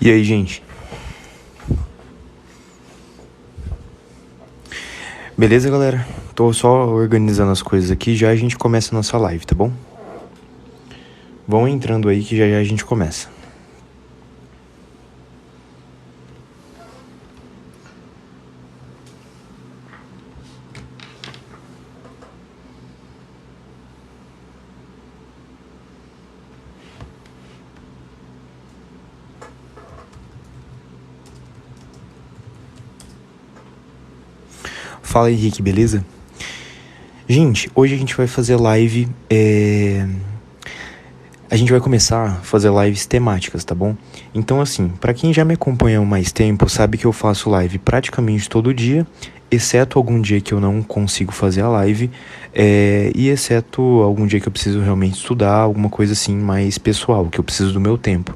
E aí, gente? Beleza, galera? Tô só organizando as coisas aqui, já a gente começa a nossa live, tá bom? Vão entrando aí que já a gente começa. Fala, Henrique, beleza? Gente, hoje a gente vai fazer live, a gente vai começar a fazer lives temáticas, tá bom? Então, assim, pra quem já me acompanha há mais tempo, sabe que eu faço live praticamente todo dia, exceto algum dia que eu não consigo fazer a live, e exceto algum dia que eu preciso realmente estudar, alguma coisa assim mais pessoal, que eu preciso do meu tempo.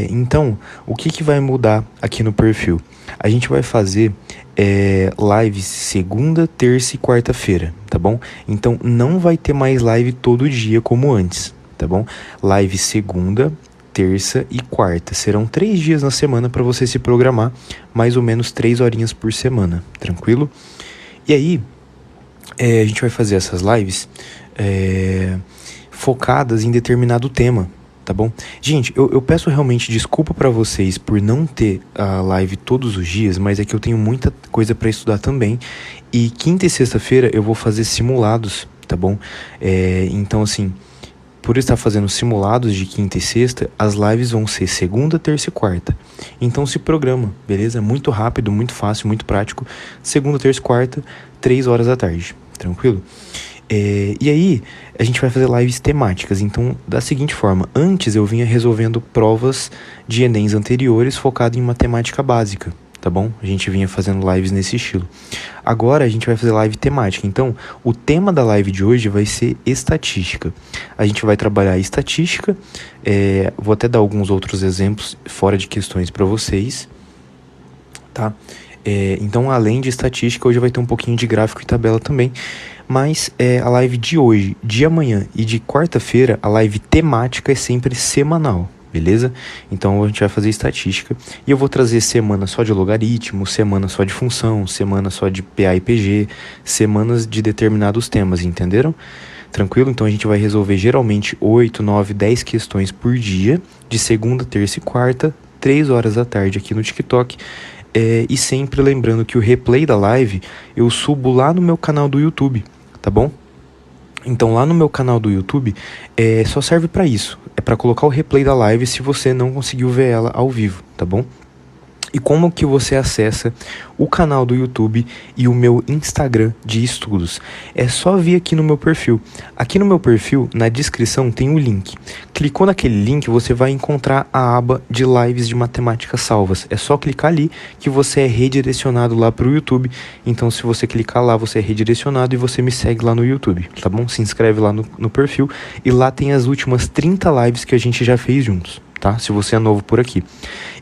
Então, o que vai mudar aqui no perfil? A gente vai fazer lives segunda, terça e quarta-feira, tá bom? Então, não vai ter mais live todo dia como antes, tá bom? Live segunda, terça e quarta. Serão 3 dias na semana para você se programar, mais ou menos 3 horinhas por semana, tranquilo? E aí, a gente vai fazer essas lives focadas em determinado tema, tá bom? Gente, eu peço realmente desculpa pra vocês por não ter a live todos os dias, mas é que eu tenho muita coisa pra estudar também. E quinta e sexta-feira eu vou fazer simulados, tá bom? Então, assim, por estar fazendo simulados de quinta e sexta, as lives vão ser segunda, terça e quarta. Então se programa, beleza? Muito rápido, muito fácil, muito prático. Segunda, terça e quarta, 3 horas da tarde, tranquilo? E aí, a gente vai fazer lives temáticas. Então, da seguinte forma: antes eu vinha resolvendo provas de Enems anteriores focado em matemática básica, tá bom? A gente vinha fazendo lives nesse estilo. Agora a gente vai fazer live temática. Então, o tema da live de hoje vai ser estatística. A gente vai trabalhar estatística. Vou até dar alguns outros exemplos fora de questões para vocês, tá? Então, além de estatística, hoje vai ter um pouquinho de gráfico e tabela também. Mas a live de hoje, de amanhã e de quarta-feira, a live temática é sempre semanal, beleza? Então a gente vai fazer estatística e eu vou trazer semana só de logaritmo, semana só de função, semana só de PA e PG, semanas de determinados temas, entenderam? Tranquilo? Então a gente vai resolver geralmente 8, 9, 10 questões por dia, de segunda, terça e quarta, 3 horas da tarde aqui no TikTok. E sempre lembrando que o replay da live eu subo lá no meu canal do YouTube, tá bom? Então lá no meu canal do YouTube só serve para isso, é para colocar o replay da live se você não conseguiu ver ela ao vivo, tá bom? E como que você acessa o canal do YouTube e o meu Instagram de estudos? É só vir aqui no meu perfil. Aqui no meu perfil, na descrição, tem um link. Clicou naquele link, você vai encontrar a aba de lives de matemática salvas. É só clicar ali que você é redirecionado lá para o YouTube. Então, se você clicar lá, você é redirecionado e você me segue lá no YouTube, tá bom? Se inscreve lá no perfil e lá tem as últimas 30 lives que a gente já fez juntos, tá? Se você é novo por aqui.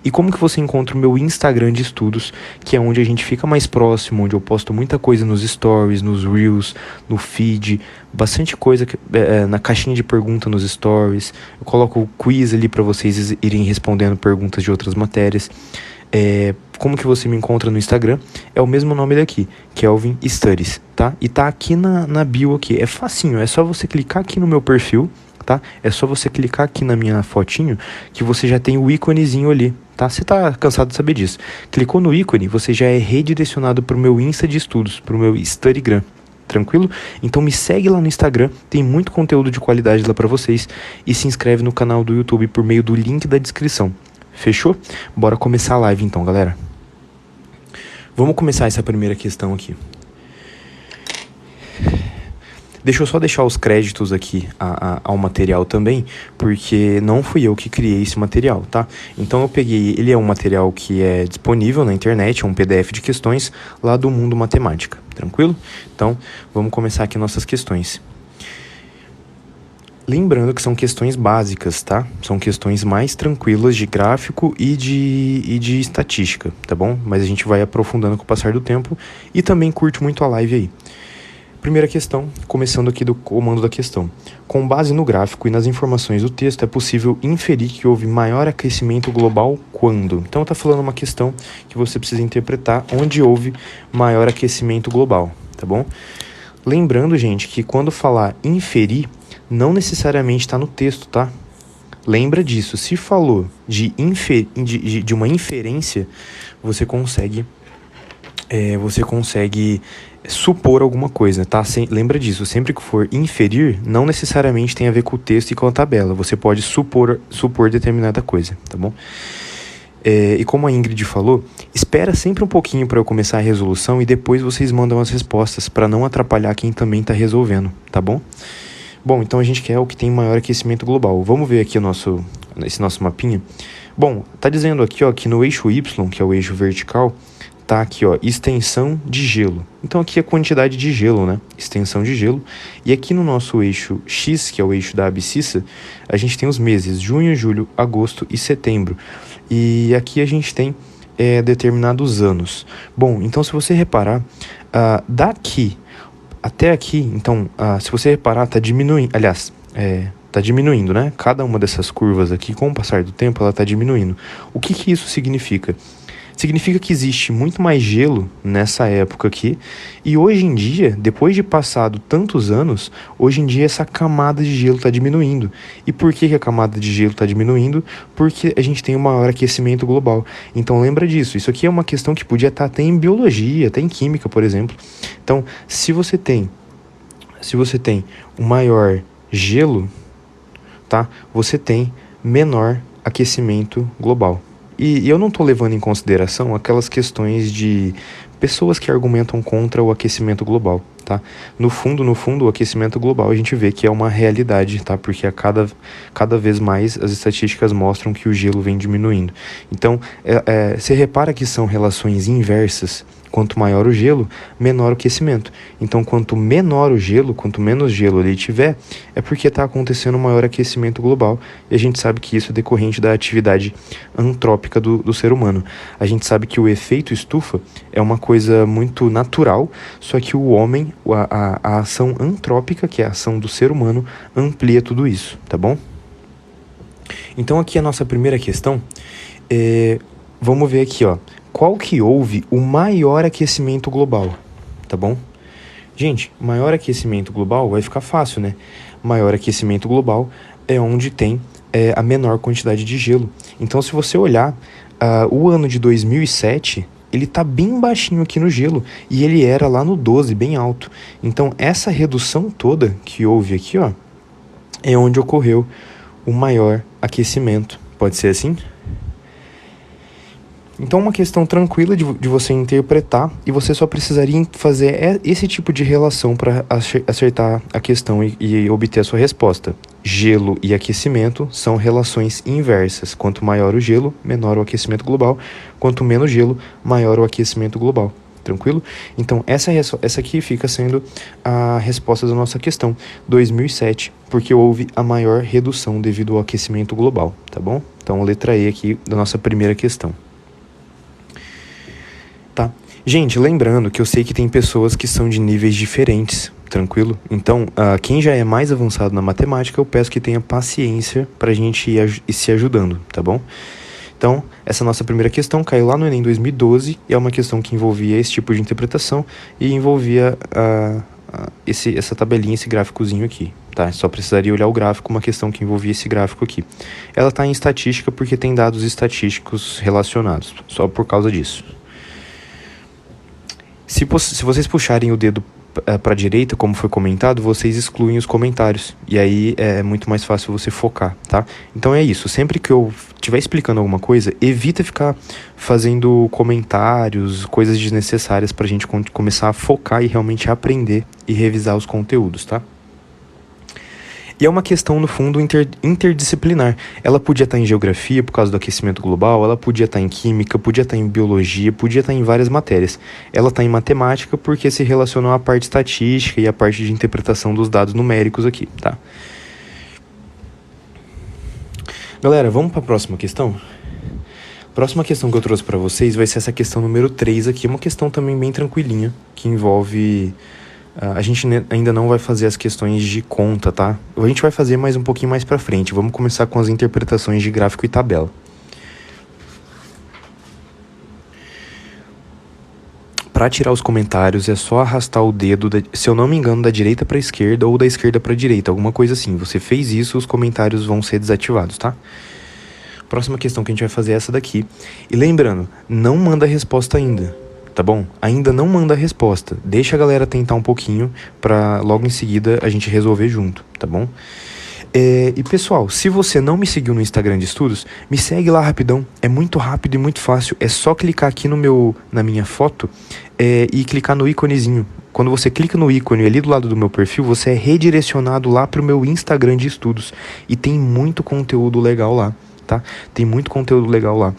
E como que você encontra o meu Instagram de estudos, que é onde a gente fica mais próximo, onde eu posto muita coisa nos stories, nos reels, no feed, bastante coisa na caixinha de pergunta nos stories. Eu coloco o quiz ali para vocês irem respondendo perguntas de outras matérias. Como que você me encontra no Instagram? É o mesmo nome daqui, Kelvin Studies, tá? E tá aqui na bio aqui. É facinho, é só você clicar aqui no meu perfil, tá? É só você clicar aqui na minha fotinho que você já tem o íconezinho ali, tá? Você tá cansado de saber disso. Clicou no ícone, você já é redirecionado pro meu Insta de estudos, pro meu Studygram. Tranquilo? Então me segue lá no Instagram, tem muito conteúdo de qualidade lá pra vocês e se inscreve no canal do YouTube por meio do link da descrição. Fechou? Bora começar a live então, galera. Vamos começar essa primeira questão aqui. Deixa eu só deixar os créditos aqui ao material também, porque não fui eu que criei esse material, tá? Então eu peguei, ele é um material que é disponível na internet, é um PDF de questões lá do Mundo Matemática, tranquilo? Então vamos começar aqui nossas questões. Lembrando que são questões básicas, tá? São questões mais tranquilas de gráfico e de estatística, tá bom? Mas a gente vai aprofundando com o passar do tempo e também curte muito a live aí. Primeira questão, começando aqui do comando da questão. Com base no gráfico e nas informações do texto, é possível inferir que houve maior aquecimento global quando? Então está falando uma questão que você precisa interpretar onde houve maior aquecimento global, tá bom? Lembrando, gente, que quando falar inferir, não necessariamente está no texto, tá? Lembra disso. Se falou de uma inferência, você consegue supor alguma coisa, tá? Lembra disso, sempre que for inferir, não necessariamente tem a ver com o texto e com a tabela. Você pode supor determinada coisa, tá bom? E como a Ingrid falou, espera sempre um pouquinho para eu começar a resolução e depois vocês mandam as respostas para não atrapalhar quem também está resolvendo, tá bom? Bom, então a gente quer o que tem maior aquecimento global. Vamos ver aqui esse nosso mapinha. Bom, tá dizendo aqui, ó, que no eixo Y, que é o eixo vertical, tá aqui, ó, extensão de gelo. Então aqui é a quantidade de gelo, né? Extensão de gelo. E aqui no nosso eixo X, que é o eixo da abscissa, a gente tem os meses junho, julho, agosto e setembro. E aqui a gente tem determinados anos. Bom, então se você reparar, daqui até aqui, então, se você reparar, tá diminuindo. Aliás, tá diminuindo, né? Cada uma dessas curvas aqui, com o passar do tempo, ela tá diminuindo. O que isso significa? Significa que existe muito mais gelo nessa época aqui, e hoje em dia, depois de passado tantos anos, hoje em dia essa camada de gelo está diminuindo. E por que a camada de gelo está diminuindo? Porque a gente tem um maior aquecimento global. Então lembra disso, isso aqui é uma questão que podia estar até em biologia, até em química, por exemplo. Então, se você tem um maior gelo, tá? Você tem menor aquecimento global. E eu não estou levando em consideração aquelas questões de pessoas que argumentam contra o aquecimento global, tá? No fundo, o aquecimento global a gente vê que é uma realidade, tá? Porque cada vez mais as estatísticas mostram que o gelo vem diminuindo. Então, você repara que são relações inversas. Quanto maior o gelo, menor o aquecimento. Então, quanto menor o gelo, quanto menos gelo ele tiver, é porque está acontecendo um maior aquecimento global. E a gente sabe que isso é decorrente da atividade antrópica do ser humano. A gente sabe que o efeito estufa é uma coisa muito natural, só que o homem, a ação antrópica, que é a ação do ser humano, amplia tudo isso, tá bom? Então, aqui a nossa primeira questão, vamos ver aqui, ó. Qual que houve o maior aquecimento global, tá bom? Gente, maior aquecimento global vai ficar fácil, né? Maior aquecimento global é onde tem a menor quantidade de gelo. Então, se você olhar, o ano de 2007, ele tá bem baixinho aqui no gelo, e ele era lá no 12, bem alto. Então, essa redução toda que houve aqui, ó, é onde ocorreu o maior aquecimento. Pode ser assim? Então, uma questão tranquila de você interpretar, e você só precisaria fazer esse tipo de relação para acertar a questão e obter a sua resposta. Gelo e aquecimento são relações inversas. Quanto maior o gelo, menor o aquecimento global. Quanto menos gelo, maior o aquecimento global. Tranquilo? Então, essa aqui fica sendo a resposta da nossa questão. 2007, porque houve a maior redução devido ao aquecimento global, tá bom? Então, letra E aqui da nossa primeira questão. Tá. Gente, lembrando que eu sei que tem pessoas que são de níveis diferentes, tranquilo? Então, quem já é mais avançado na matemática, eu peço que tenha paciência pra gente ir se ajudando, tá bom? Então, essa nossa primeira questão caiu lá no Enem 2012 e é uma questão que envolvia esse tipo de interpretação e envolvia essa tabelinha, esse gráficozinho aqui, tá? Só precisaria olhar o gráfico, uma questão que envolvia esse gráfico aqui. Ela tá em estatística porque tem dados estatísticos relacionados, só por causa disso. Se vocês puxarem o dedo para a direita, como foi comentado, vocês excluem os comentários. E aí é muito mais fácil você focar, tá? Então é isso. Sempre que eu estiver explicando alguma coisa, evita ficar fazendo comentários, coisas desnecessárias para a gente começar a focar e realmente aprender e revisar os conteúdos, tá? E é uma questão, no fundo, interdisciplinar. Ela podia estar em geografia por causa do aquecimento global, ela podia estar em química, podia estar em biologia, podia estar em várias matérias. Ela está em matemática porque se relacionou à parte estatística e à parte de interpretação dos dados numéricos aqui, tá? Galera, vamos para a próxima questão? A próxima questão que eu trouxe para vocês vai ser essa questão número 3 aqui, uma questão também bem tranquilinha, que envolve A gente ainda não vai fazer as questões de conta, tá? A gente vai fazer mais um pouquinho mais pra frente. Vamos começar com as interpretações de gráfico e tabela. Para tirar os comentários é só arrastar o dedo, se eu não me engano, da direita para a esquerda ou da esquerda para a direita, alguma coisa assim. Você fez isso, os comentários vão ser desativados, tá? Próxima questão que a gente vai fazer é essa daqui. E lembrando, não manda a resposta ainda, tá bom? Ainda não manda a resposta. Deixa a galera tentar um pouquinho para logo em seguida a gente resolver junto, tá bom? E pessoal, se você não me seguiu no Instagram de estudos, me segue lá rapidão. É muito rápido e muito fácil. É só clicar aqui na minha foto e clicar no íconezinho. Quando você clica no ícone ali do lado do meu perfil, você é redirecionado lá para o meu Instagram de estudos. E tem muito conteúdo legal lá. Tá? Tem muito conteúdo legal lá.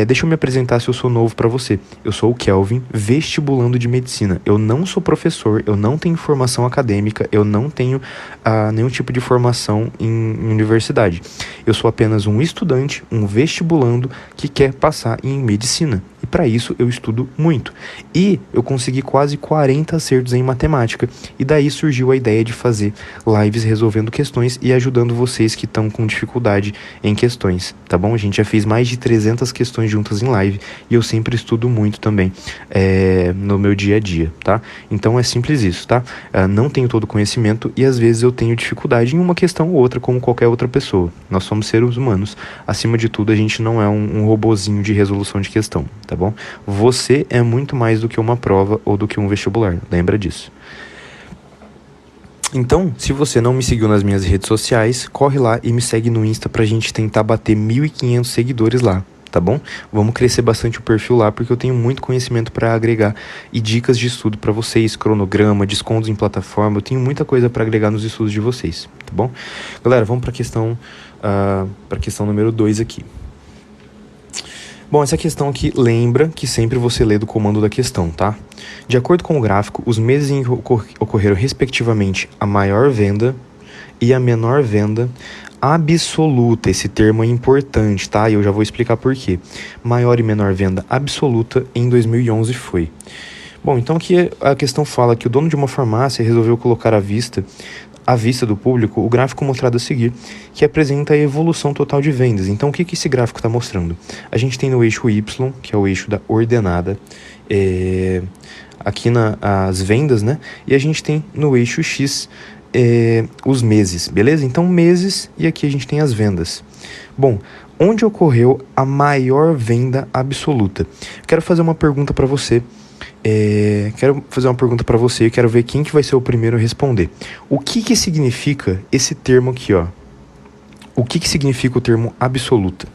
Deixa eu me apresentar se eu sou novo para você. Eu sou o Kelvin, vestibulando de medicina. Eu não sou professor, eu não tenho formação acadêmica, eu não tenho nenhum tipo de formação em universidade. Eu sou apenas um estudante, um vestibulando que quer passar em medicina. E para isso eu estudo muito. E eu consegui quase 40 acertos em matemática. E daí surgiu a ideia de fazer lives resolvendo questões e ajudando vocês que estão com dificuldade em questões, tá bom? A gente já fez mais de 300 questões juntas em live e eu sempre estudo muito também no meu dia a dia, tá? Então é simples isso, tá? Não tenho todo o conhecimento e às vezes eu tenho dificuldade em uma questão ou outra como qualquer outra pessoa. Nós somos seres humanos. Acima de tudo, a gente não é um robozinho de resolução de questão, tá bom? Você é muito mais do que uma prova ou do que um vestibular, lembra disso. Então, se você não me seguiu nas minhas redes sociais, corre lá e me segue no Insta pra gente tentar bater 1.500 seguidores lá, tá bom? Vamos crescer bastante o perfil lá, porque eu tenho muito conhecimento para agregar e dicas de estudo para vocês, cronograma, descontos em plataforma, eu tenho muita coisa para agregar nos estudos de vocês, tá bom? Galera, vamos para a questão número 2 aqui. Bom, essa questão aqui lembra que sempre você lê do comando da questão, tá? De acordo com o gráfico, os meses em que ocorreram respectivamente a maior venda e a menor venda absoluta. Esse termo é importante, tá? E eu já vou explicar por quê. Maior e menor venda absoluta em 2011 foi. Bom, então aqui a questão fala que o dono de uma farmácia resolveu colocar à vista do público o gráfico mostrado a seguir, que apresenta a evolução total de vendas. Então, o que esse gráfico está mostrando? A gente tem no eixo Y, que é o eixo da ordenada, aqui as vendas, né? E a gente tem no eixo X os meses, beleza? Então, meses e aqui a gente tem as vendas. Bom, onde ocorreu a maior venda absoluta? Quero fazer uma pergunta para você. E quero ver quem que vai ser o primeiro a responder. O que significa esse termo aqui, ó? O que significa o termo absoluta?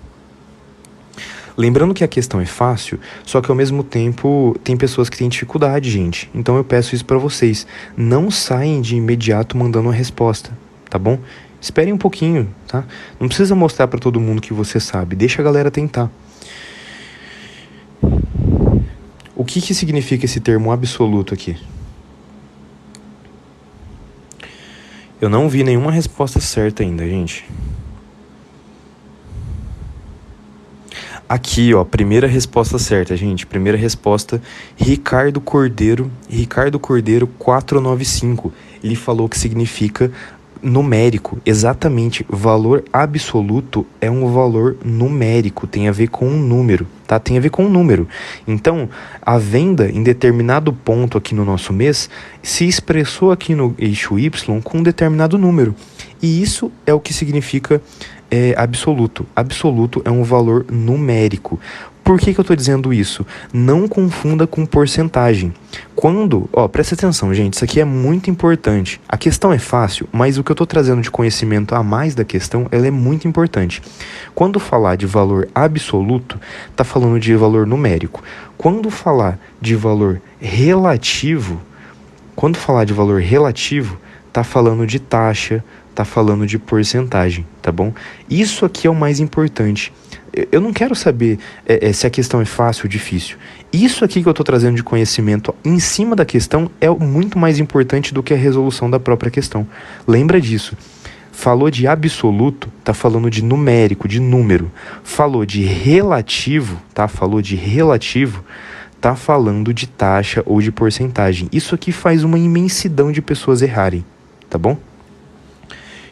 Lembrando que a questão é fácil, só que ao mesmo tempo tem pessoas que têm dificuldade, gente. Então eu peço isso para vocês. Não saem de imediato mandando uma resposta, tá bom? Esperem um pouquinho, tá? Não precisa mostrar para todo mundo que você sabe. Deixa a galera tentar. O que significa esse termo absoluto aqui? Eu não vi nenhuma resposta certa ainda, gente. Aqui, ó, primeira resposta certa, gente. Primeira resposta, Ricardo Cordeiro 495. Ele falou que significa numérico, exatamente. Valor absoluto é um valor numérico, tem a ver com um número, tá? Tem a ver com um número. Então, a venda em determinado ponto aqui no nosso mês se expressou aqui no eixo Y com um determinado número. E isso é o que significa absoluto. Absoluto é um valor numérico. Por que eu estou dizendo isso? Não confunda com porcentagem. Presta atenção, gente, isso aqui é muito importante. A questão é fácil, mas o que eu estou trazendo de conhecimento a mais da questão, ela é muito importante. Quando falar de valor absoluto, está falando de valor numérico. Quando falar de valor relativo, está falando de taxa, está falando de porcentagem, tá bom? Isso aqui é o mais importante. Eu não quero saber se a questão é fácil ou difícil. Isso aqui que eu estou trazendo de conhecimento em cima da questão é muito mais importante do que a resolução da própria questão. Lembra disso. Falou de absoluto, tá falando de numérico, de número. Falou de relativo, tá tá falando de taxa ou de porcentagem. Isso aqui faz uma imensidão de pessoas errarem, tá bom?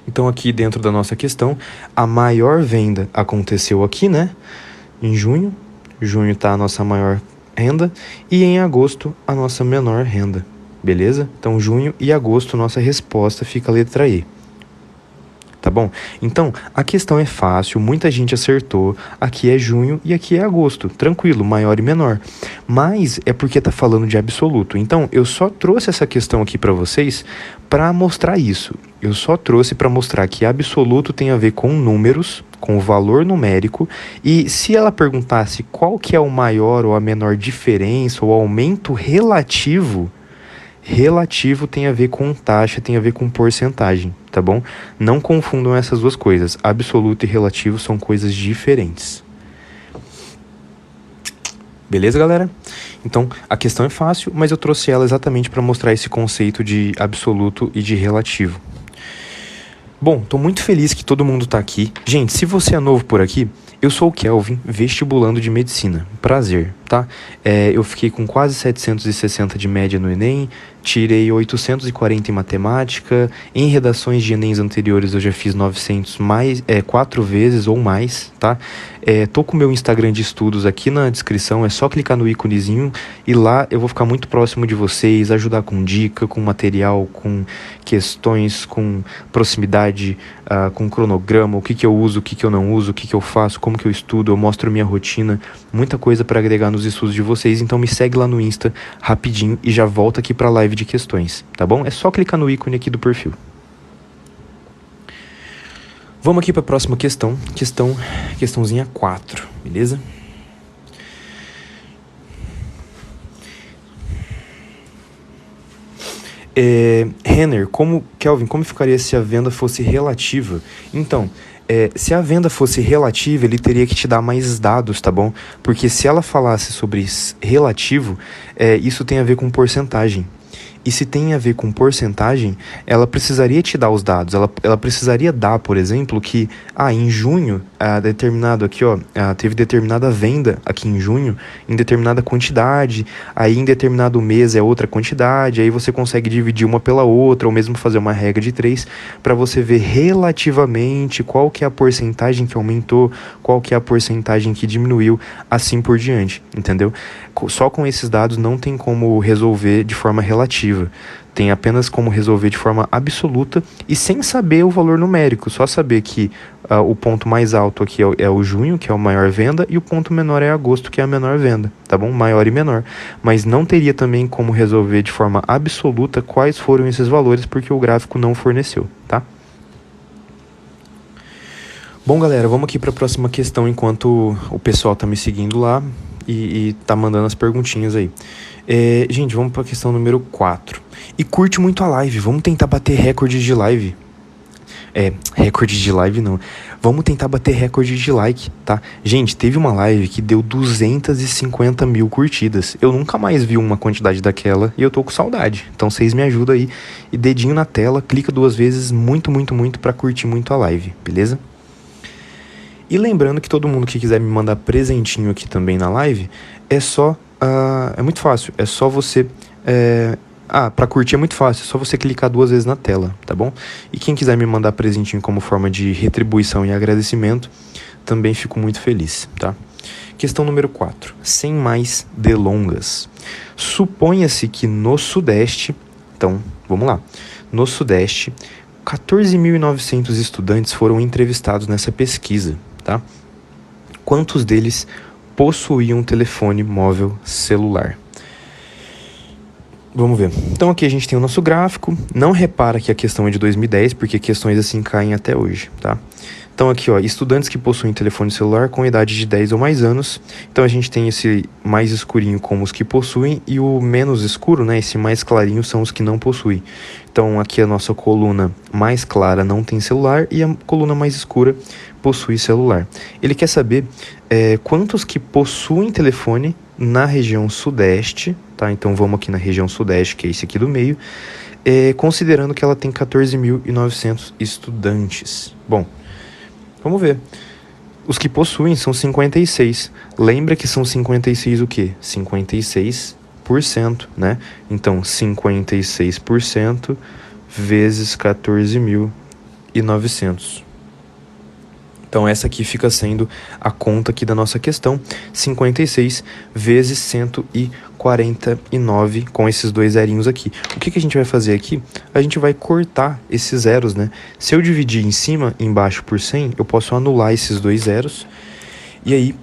Então aqui dentro da nossa questão, a maior venda aconteceu aqui, né? Em junho. Junho tá a nossa maior renda e em agosto a nossa menor renda, beleza? Então junho e agosto nossa resposta fica a letra E. Tá bom? Então, a questão é fácil, muita gente acertou, aqui é junho e aqui é agosto, tranquilo, maior e menor. Mas é porque tá falando de absoluto. Então, eu só trouxe essa questão aqui para vocês para mostrar isso. Eu só trouxe para mostrar que absoluto tem a ver com números, com o valor numérico, e se ela perguntasse qual que é o maior ou a menor diferença ou aumento relativo, relativo tem a ver com taxa, tem a ver com porcentagem, tá bom? Não confundam essas duas coisas. Absoluto e relativo são coisas diferentes. Beleza, galera? Então, a questão é fácil, mas eu trouxe ela exatamente para mostrar esse conceito de absoluto e de relativo. Bom, tô muito feliz que todo mundo tá aqui. Gente, se você é novo por aqui, eu sou o Kelvin, vestibulando de medicina. Prazer, tá? Eu fiquei com quase 760 de média no Enem, tirei 840 em matemática, em redações de Enems anteriores eu já fiz 900 4 vezes ou mais, tá? Tô com o meu Instagram de estudos aqui na descrição, é só clicar no íconezinho e lá eu vou ficar muito próximo de vocês, ajudar com dica, com material, com questões, com proximidade, com cronograma, o que eu uso, o que eu não uso, o que eu faço, como que eu estudo, eu mostro minha rotina, muita coisa para agregar nos estudos de vocês, então me segue lá no Insta rapidinho e já volta aqui para a live de questões, tá bom? É só clicar no ícone aqui do perfil. Vamos aqui para a próxima questãozinha 4, beleza? Renner, Kelvin, como ficaria se a venda fosse relativa? Então, se a venda fosse relativa, ele teria que te dar mais dados, tá bom? Porque se ela falasse sobre relativo, isso tem a ver com porcentagem. E se tem a ver com porcentagem, ela precisaria te dar os dados. Ela precisaria dar, por exemplo, que em junho, teve determinada venda aqui em junho, em determinada quantidade, aí em determinado mês é outra quantidade, aí você consegue dividir uma pela outra, ou mesmo fazer uma regra de 3, para você ver relativamente qual que é a porcentagem que aumentou, qual que é a porcentagem que diminuiu, assim por diante, entendeu? Só com esses dados não tem como resolver de forma relativa. Tem apenas como resolver de forma absoluta e sem saber o valor numérico. Só saber que o ponto mais alto aqui é o junho, que é a maior venda, e o ponto menor é agosto, que é a menor venda, tá bom? Maior e menor. Mas não teria também como resolver de forma absoluta quais foram esses valores, porque o gráfico não forneceu, tá? Bom, galera, vamos aqui para a próxima questão enquanto o pessoal tá me seguindo lá e tá mandando as perguntinhas aí. Gente, vamos para a questão número 4. E curte muito a live, vamos tentar bater recorde de live. Recorde de live não. Vamos tentar bater recorde de like, tá? Gente, teve uma live que deu 250 mil curtidas. Eu nunca mais vi uma quantidade daquela e eu tô com saudade. Então vocês me ajudam aí. E dedinho na tela, clica 2 vezes, muito, muito, muito pra curtir muito a live, beleza? E lembrando que todo mundo que quiser me mandar presentinho aqui também na live, é muito fácil, é só você... pra curtir é muito fácil, é só você clicar 2 vezes na tela, tá bom? E quem quiser me mandar presentinho como forma de retribuição e agradecimento, também fico muito feliz, tá? Questão número 4. Sem mais delongas. Suponha-se que no Sudeste... Então, vamos lá. No Sudeste, 14.900 estudantes foram entrevistados nessa pesquisa, tá? Quantos deles possuíam um telefone móvel celular? Vamos ver. Então aqui a gente tem o nosso gráfico. Não repara que a questão é de 2010, porque questões assim caem até hoje, tá? Então aqui, ó, estudantes que possuem telefone celular com idade de 10 ou mais anos. Então a gente tem esse mais escurinho como os que possuem e o menos escuro, né, esse mais clarinho são os que não possuem. Então aqui a nossa coluna mais clara não tem celular e a coluna mais escura possui celular. Ele quer saber quantos que possuem telefone na região Sudeste, tá? Então vamos aqui na região Sudeste, que é esse aqui do meio, considerando que ela tem 14.900 estudantes. Bom, vamos ver. Os que possuem são 56. Lembra que são 56 o quê? 56%, né? Então, 56% vezes 14.900. Então, essa aqui fica sendo a conta aqui da nossa questão, 56 vezes 149, com esses dois zerinhos aqui. O que a gente vai fazer aqui? A gente vai cortar esses zeros, né? Se eu dividir em cima e embaixo por 100, eu posso anular esses dois zeros, e aí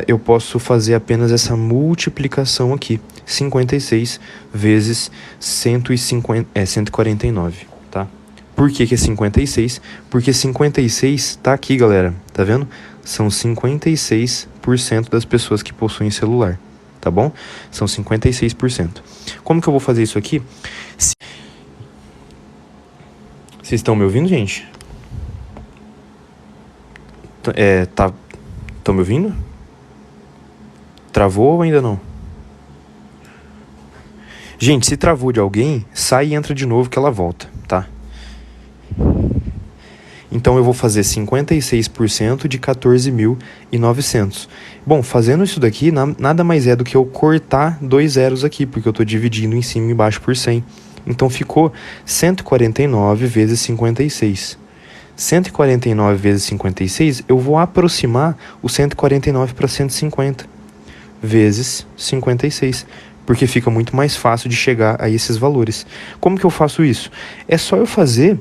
eu posso fazer apenas essa multiplicação aqui, 56 vezes 149, tá? Por que é 56? Porque 56 tá aqui, galera, tá vendo? São 56% das pessoas que possuem celular, tá bom? São 56%. Como que eu vou fazer isso aqui? Vocês estão me ouvindo, gente? Estão me ouvindo? Travou ou ainda não? Gente, se travou de alguém, sai e entra de novo que ela volta, tá? Então, eu vou fazer 56% de 14.900. Bom, fazendo isso daqui, nada mais é do que eu cortar dois zeros aqui, porque eu estou dividindo em cima e embaixo por 100. Então, ficou 149 vezes 56. 149 vezes 56, eu vou aproximar o 149 para 150 vezes 56, porque fica muito mais fácil de chegar a esses valores. Como que eu faço isso? É só eu fazer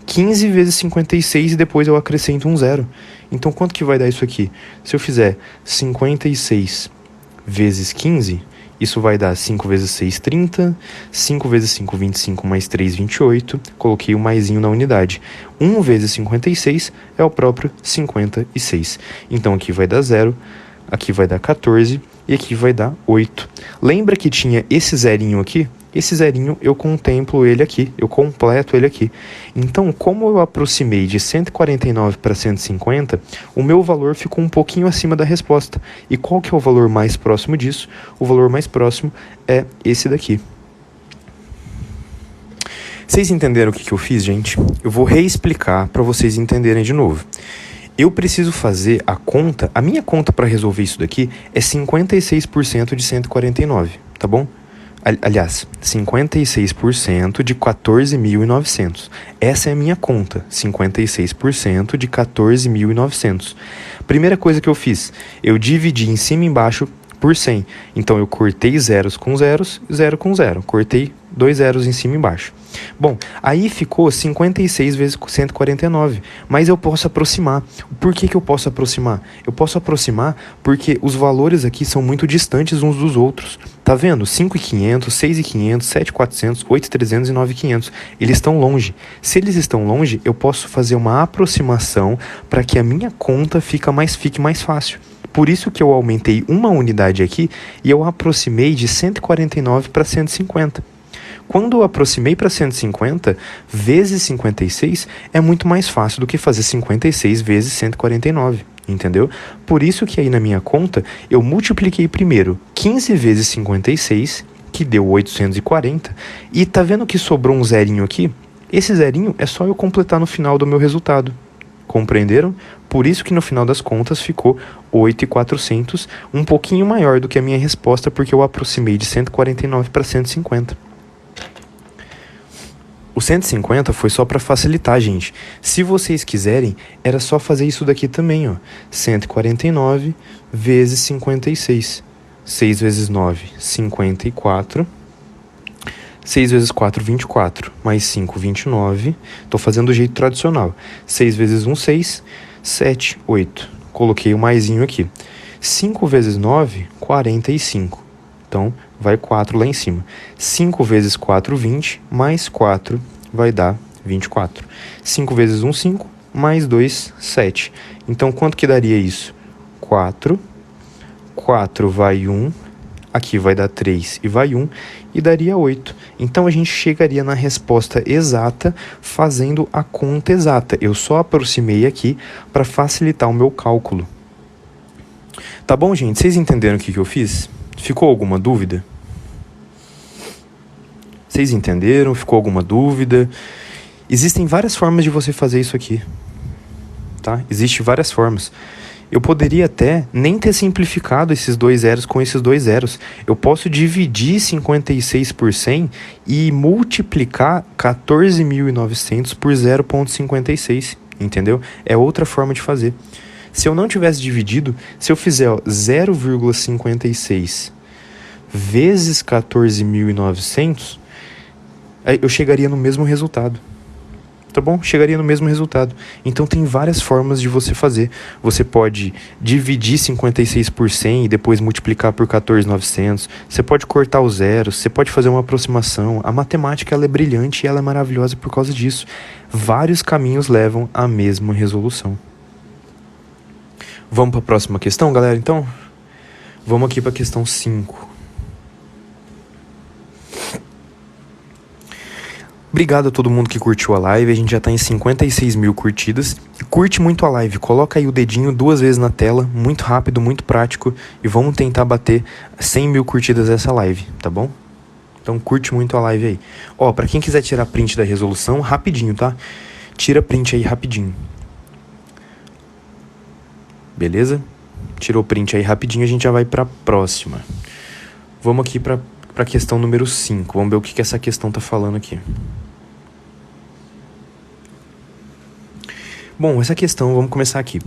15 vezes 56 e depois eu acrescento um zero. Então, quanto que vai dar isso aqui? Se eu fizer 56 vezes 15, isso vai dar 5 vezes 6, 30. 5 vezes 5, 25, mais 3, 28. Coloquei o maisinho na unidade. 1 vezes 56 é o próprio 56. Então, aqui vai dar 0, aqui vai dar 14 e aqui vai dar 8. Lembra que tinha esse zerinho aqui? Esse zerinho eu contemplo ele aqui, eu completo ele aqui. Então, como eu aproximei de 149 para 150, o meu valor ficou um pouquinho acima da resposta. E qual que é o valor mais próximo disso? O valor mais próximo é esse daqui. Vocês entenderam o que eu fiz, gente? Eu vou reexplicar para vocês entenderem de novo. Eu preciso fazer a conta, a minha conta para resolver isso daqui é 56% de 149, tá bom? Aliás, 56% de 14.900. Essa é a minha conta, 56% de 14.900. Primeira coisa que eu fiz, eu dividi em cima e embaixo por 100. Então, eu cortei zeros com zeros, zero com zero. Cortei dois zeros em cima e embaixo. Bom, aí ficou 56 vezes 149, mas eu posso aproximar. Por que eu posso aproximar? Eu posso aproximar porque os valores aqui são muito distantes uns dos outros. Tá vendo? 5.500, 6.500, 7.400, 8.300 e 9.500. Eles estão longe. Se eles estão longe, eu posso fazer uma aproximação para que a minha conta fique mais fácil. Por isso que eu aumentei uma unidade aqui e eu aproximei de 149 para 150. Quando eu aproximei para 150, vezes 56 é muito mais fácil do que fazer 56 vezes 149, entendeu? Por isso que aí na minha conta eu multipliquei primeiro 15 vezes 56, que deu 840, e tá vendo que sobrou um zerinho aqui? Esse zerinho é só eu completar no final do meu resultado. Compreenderam? Por isso que no final das contas ficou 8.400, um pouquinho maior do que a minha resposta, porque eu aproximei de 149 para 150. O 150 foi só para facilitar, gente. Se vocês quiserem, era só fazer isso daqui também, ó. 149 vezes 56. 6 vezes 9, 54. 6 vezes 4, 24. Mais 5, 29. Estou fazendo do jeito tradicional. 6 vezes 1, 6. 7, 8. Coloquei o maisinho aqui. 5 vezes 9, 45. Então, vai 4 lá em cima. 5 vezes 4, 20. Mais 4 vai dar 24. 5 vezes 1, 5. Mais 2, 7. Então, quanto que daria isso? 4. 4 vai 1. Aqui vai dar 3 e vai 1. E daria 8. Então, a gente chegaria na resposta exata fazendo a conta exata. Eu só aproximei aqui para facilitar o meu cálculo. Tá bom, gente? Vocês entenderam o que eu fiz? Ficou alguma dúvida? Vocês entenderam? Ficou alguma dúvida? Existem várias formas de você fazer isso aqui, tá? Existem várias formas. Eu poderia até nem ter simplificado esses dois zeros com esses dois zeros. Eu posso dividir 56 por 100 e multiplicar 14.900 por 0,56, entendeu? É outra forma de fazer. Se eu não tivesse dividido, se eu fizer 0,56 vezes 14.900, eu chegaria no mesmo resultado. Tá bom? Chegaria no mesmo resultado. Então tem várias formas de você fazer. Você pode dividir 56 por 100 e depois multiplicar por 14.900. Você pode cortar os zeros, você pode fazer uma aproximação. A matemática ela é brilhante e ela é maravilhosa por causa disso. Vários caminhos levam à mesma resolução. Vamos para a próxima questão, galera, então? Vamos aqui para a questão 5. Obrigado a todo mundo que curtiu a live, a gente já tá em 56 mil curtidas. Curte muito a live, coloca aí o dedinho 2 vezes na tela, muito rápido, muito prático, e vamos tentar bater 100 mil curtidas essa live, tá bom? Então curte muito a live aí. Ó, pra quem quiser tirar print da resolução, rapidinho, tá? Tira print aí rapidinho. Beleza? Tirou print aí rapidinho, a gente já vai pra próxima. Vamos aqui pra questão número 5, vamos ver o que essa questão tá falando aqui. Bom, essa questão, vamos começar aqui.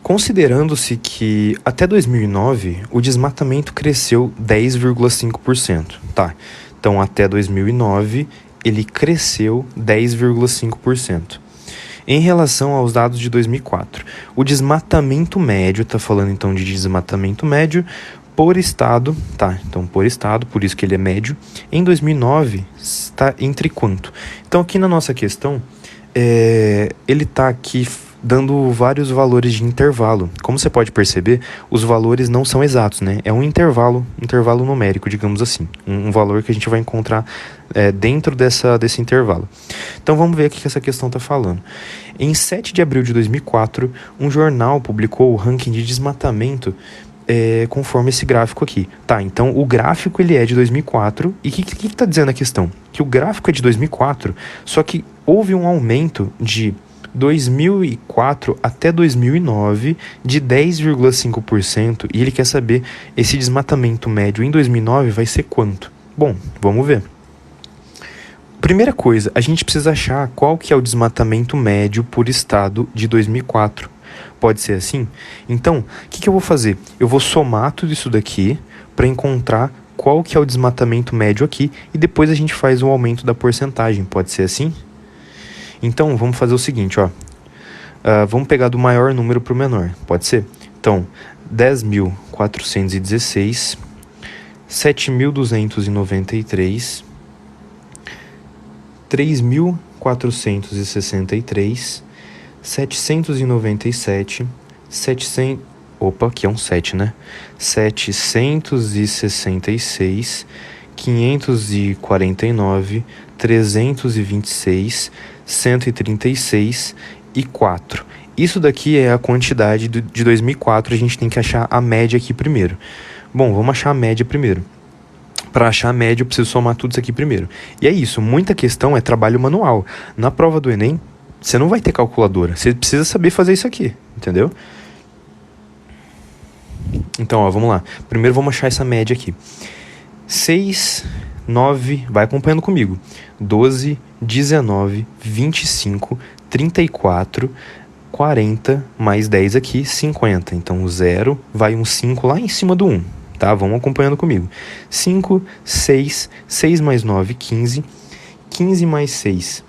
Considerando-se que até 2009 o desmatamento cresceu 10,5%, tá? Então até 2009 ele cresceu 10,5%. Em relação aos dados de 2004, o desmatamento médio, tá falando então de desmatamento médio por estado, tá? Então por estado, por isso que ele é médio, em 2009 está entre quanto? Então aqui na nossa questão, ele está aqui dando vários valores de intervalo. Como você pode perceber, os valores não são exatos, né? É um intervalo numérico, digamos assim. Um valor que a gente vai encontrar dentro desse intervalo. Então vamos ver o que essa questão está falando. Em 7 de abril de 2004, um jornal publicou o ranking de desmatamento conforme esse gráfico aqui. Tá, então o gráfico ele é de 2004 e o que está dizendo a questão? Que o gráfico é de 2004, só que houve um aumento de 2004 até 2009 de 10,5% e ele quer saber esse desmatamento médio em 2009 vai ser quanto? Bom, vamos ver. Primeira coisa, a gente precisa achar qual que é o desmatamento médio por estado de 2004. Pode ser assim? Então, o que eu vou fazer? Eu vou somar tudo isso daqui para encontrar qual que é o desmatamento médio aqui e depois a gente faz um aumento da porcentagem. Pode ser assim? Então, vamos fazer o seguinte, ó. Vamos pegar do maior número para o menor. Pode ser? Então, 10.416, 7.293, 3.463, 797, 700... Opa, aqui é um 7, né? 766, 549, 326, 136 e 4. Isso daqui é a quantidade de 2004, a gente tem que achar a média aqui primeiro. Bom, vamos achar a média primeiro. Para achar a média, eu preciso somar tudo isso aqui primeiro. E é isso, muita questão é trabalho manual. Na prova do Enem, você não vai ter calculadora. Você precisa saber fazer isso aqui, entendeu? Então, ó, vamos lá. Primeiro vamos achar essa média aqui. 6, 9, vai acompanhando comigo. 12, 19, 25, 34, 40, mais 10 aqui, 50. Então, 0, vai um 5 lá em cima do 1. Tá? Vamos acompanhando comigo. 5, 6, 6 mais 9, 15. 15 mais 6,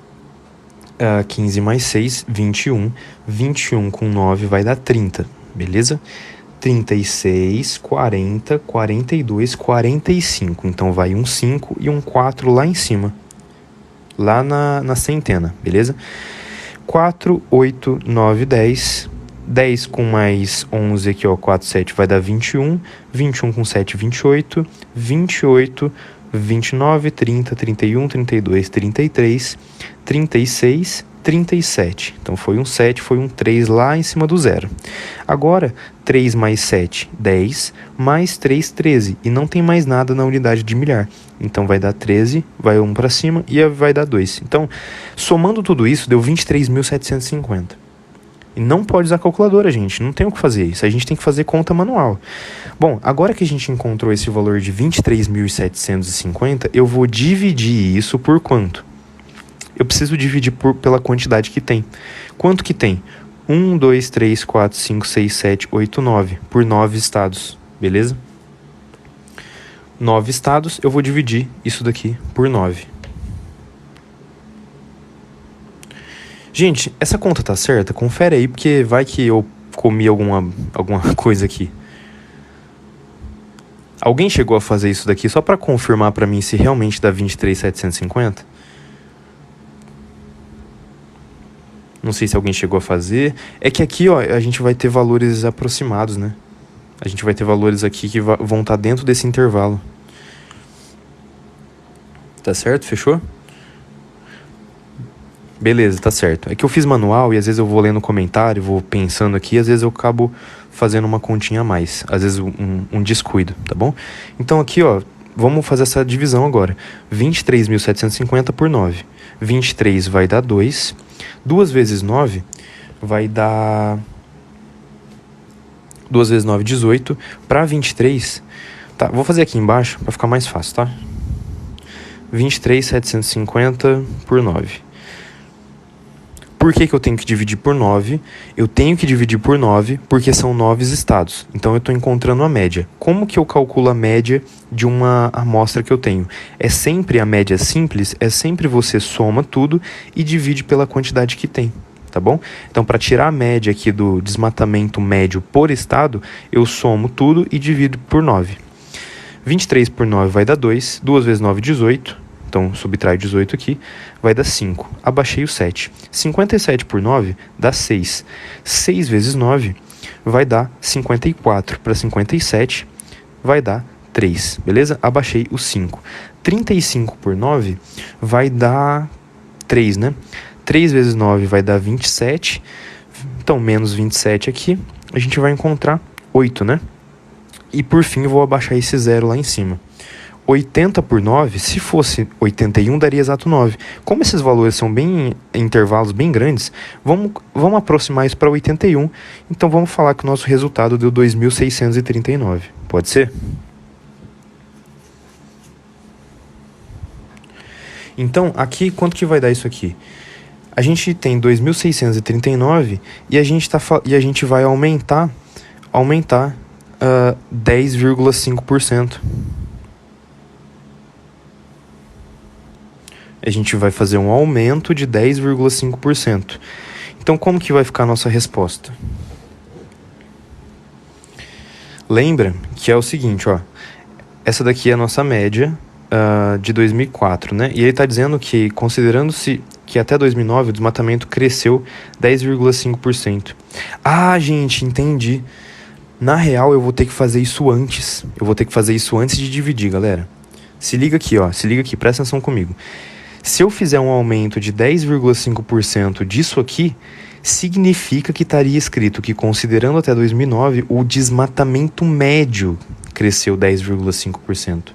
15 mais 6, 21. 21 com 9 vai dar 30, beleza? 36, 40, 42, 45. Então, vai um 5 e um 4 lá em cima. Lá na centena, beleza? 4, 8, 9, 10. 10 com mais 11 aqui, ó, 4, 7 vai dar 21. 21 com 7, 28. 28, 29, 30, 31, 32, 33, 36, 37. Então foi um 7, foi um 3 lá em cima do zero. Agora, 3 mais 7, 10, mais 3, 13. E não tem mais nada na unidade de milhar. Então vai dar 13, vai 1 para cima e vai dar 2. Então, somando tudo isso, deu 23.750. E não pode usar calculadora, gente. Não tem o que fazer isso. A gente tem que fazer conta manual. Bom, agora que a gente encontrou esse valor de 23.750, eu vou dividir isso por quanto? Eu preciso dividir pela quantidade que tem. Quanto que tem? 1, 2, 3, 4, 5, 6, 7, 8, 9. Por 9 estados. Beleza? 9 estados, eu vou dividir isso daqui por 9. Gente, essa conta tá certa? Confere aí, porque vai que eu comi alguma coisa aqui. Alguém chegou a fazer isso daqui só para confirmar para mim se realmente dá 23.750? Não sei se alguém chegou a fazer. É que aqui, ó, a gente vai ter valores aproximados, né? A gente vai ter valores aqui que vão estar dentro desse intervalo. Tá certo? Fechou? Beleza, tá certo. É que eu fiz manual e às vezes eu vou lendo comentário, vou pensando aqui, às vezes eu acabo fazendo uma continha a mais. Às vezes um descuido, tá bom? Então aqui, ó, vamos fazer essa divisão agora. 23.750 por 9. 23 vai dar 2. 2 vezes 9 vai dar... 2 vezes 9, 18. Para 23... Tá, vou fazer aqui embaixo para ficar mais fácil, tá? 23.750 por 9. Por que eu tenho que dividir por 9? Eu tenho que dividir por 9 porque são 9 estados. Então eu estou encontrando a média. Como que eu calculo a média de uma amostra que eu tenho? É sempre a média simples, é sempre você soma tudo e divide pela quantidade que tem. Tá bom? Então, para tirar a média aqui do desmatamento médio por estado, eu somo tudo e divido por 9. 23 por 9 vai dar 2. 2 vezes 9, 18. Então, subtrai 18 aqui, vai dar 5. Abaixei o 7. 57 por 9 dá 6. 6 vezes 9 vai dar 54. Para 57 vai dar 3. Beleza? Abaixei o 5. 35 por 9 vai dar 3, né? 3 vezes 9 vai dar 27. Então, menos 27 aqui, a gente vai encontrar 8, né? E por fim, eu vou abaixar esse 0 lá em cima. 80 por 9, se fosse 81, daria exato 9. Como esses valores são bem intervalos bem grandes, vamos aproximar isso para 81. Então vamos falar que o nosso resultado deu 2.639. Pode ser? Então, aqui, quanto que vai dar isso aqui? A gente tem 2.639 e a gente vai aumentar 10,5%. A gente vai fazer um aumento de 10,5%. Então, como que vai ficar a nossa resposta? Lembra que é o seguinte, ó. Essa daqui é a nossa média de 2004, né? E ele está dizendo que, considerando-se que até 2009 o desmatamento cresceu 10,5%. Ah, gente, entendi. Na real, eu vou ter que fazer isso antes. Eu vou ter que fazer isso antes de dividir, galera. Se liga aqui, ó. Se liga aqui, presta atenção comigo. Se eu fizer um aumento de 10,5% disso aqui, significa que estaria escrito que, considerando até 2009, o desmatamento médio cresceu 10,5%.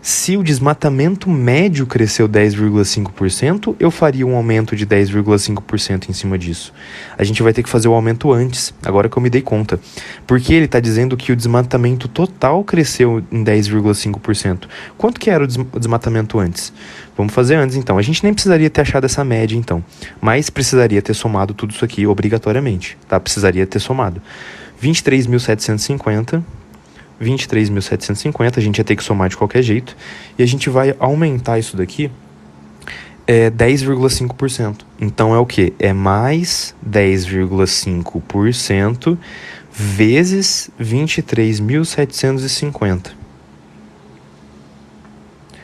Se o desmatamento médio cresceu 10,5%, eu faria um aumento de 10,5% em cima disso. A gente vai ter que fazer o aumento antes, agora que eu me dei conta. Porque ele está dizendo que o desmatamento total cresceu em 10,5%. Quanto que era o desmatamento antes? Vamos fazer antes, então. A gente nem precisaria ter achado essa média, então. Mas precisaria ter somado tudo isso aqui obrigatoriamente, tá? Precisaria ter somado 23.750... 23.750, a gente ia ter que somar de qualquer jeito, e a gente vai aumentar isso daqui 10,5%. Então é o que? É mais 10,5% vezes 23.750.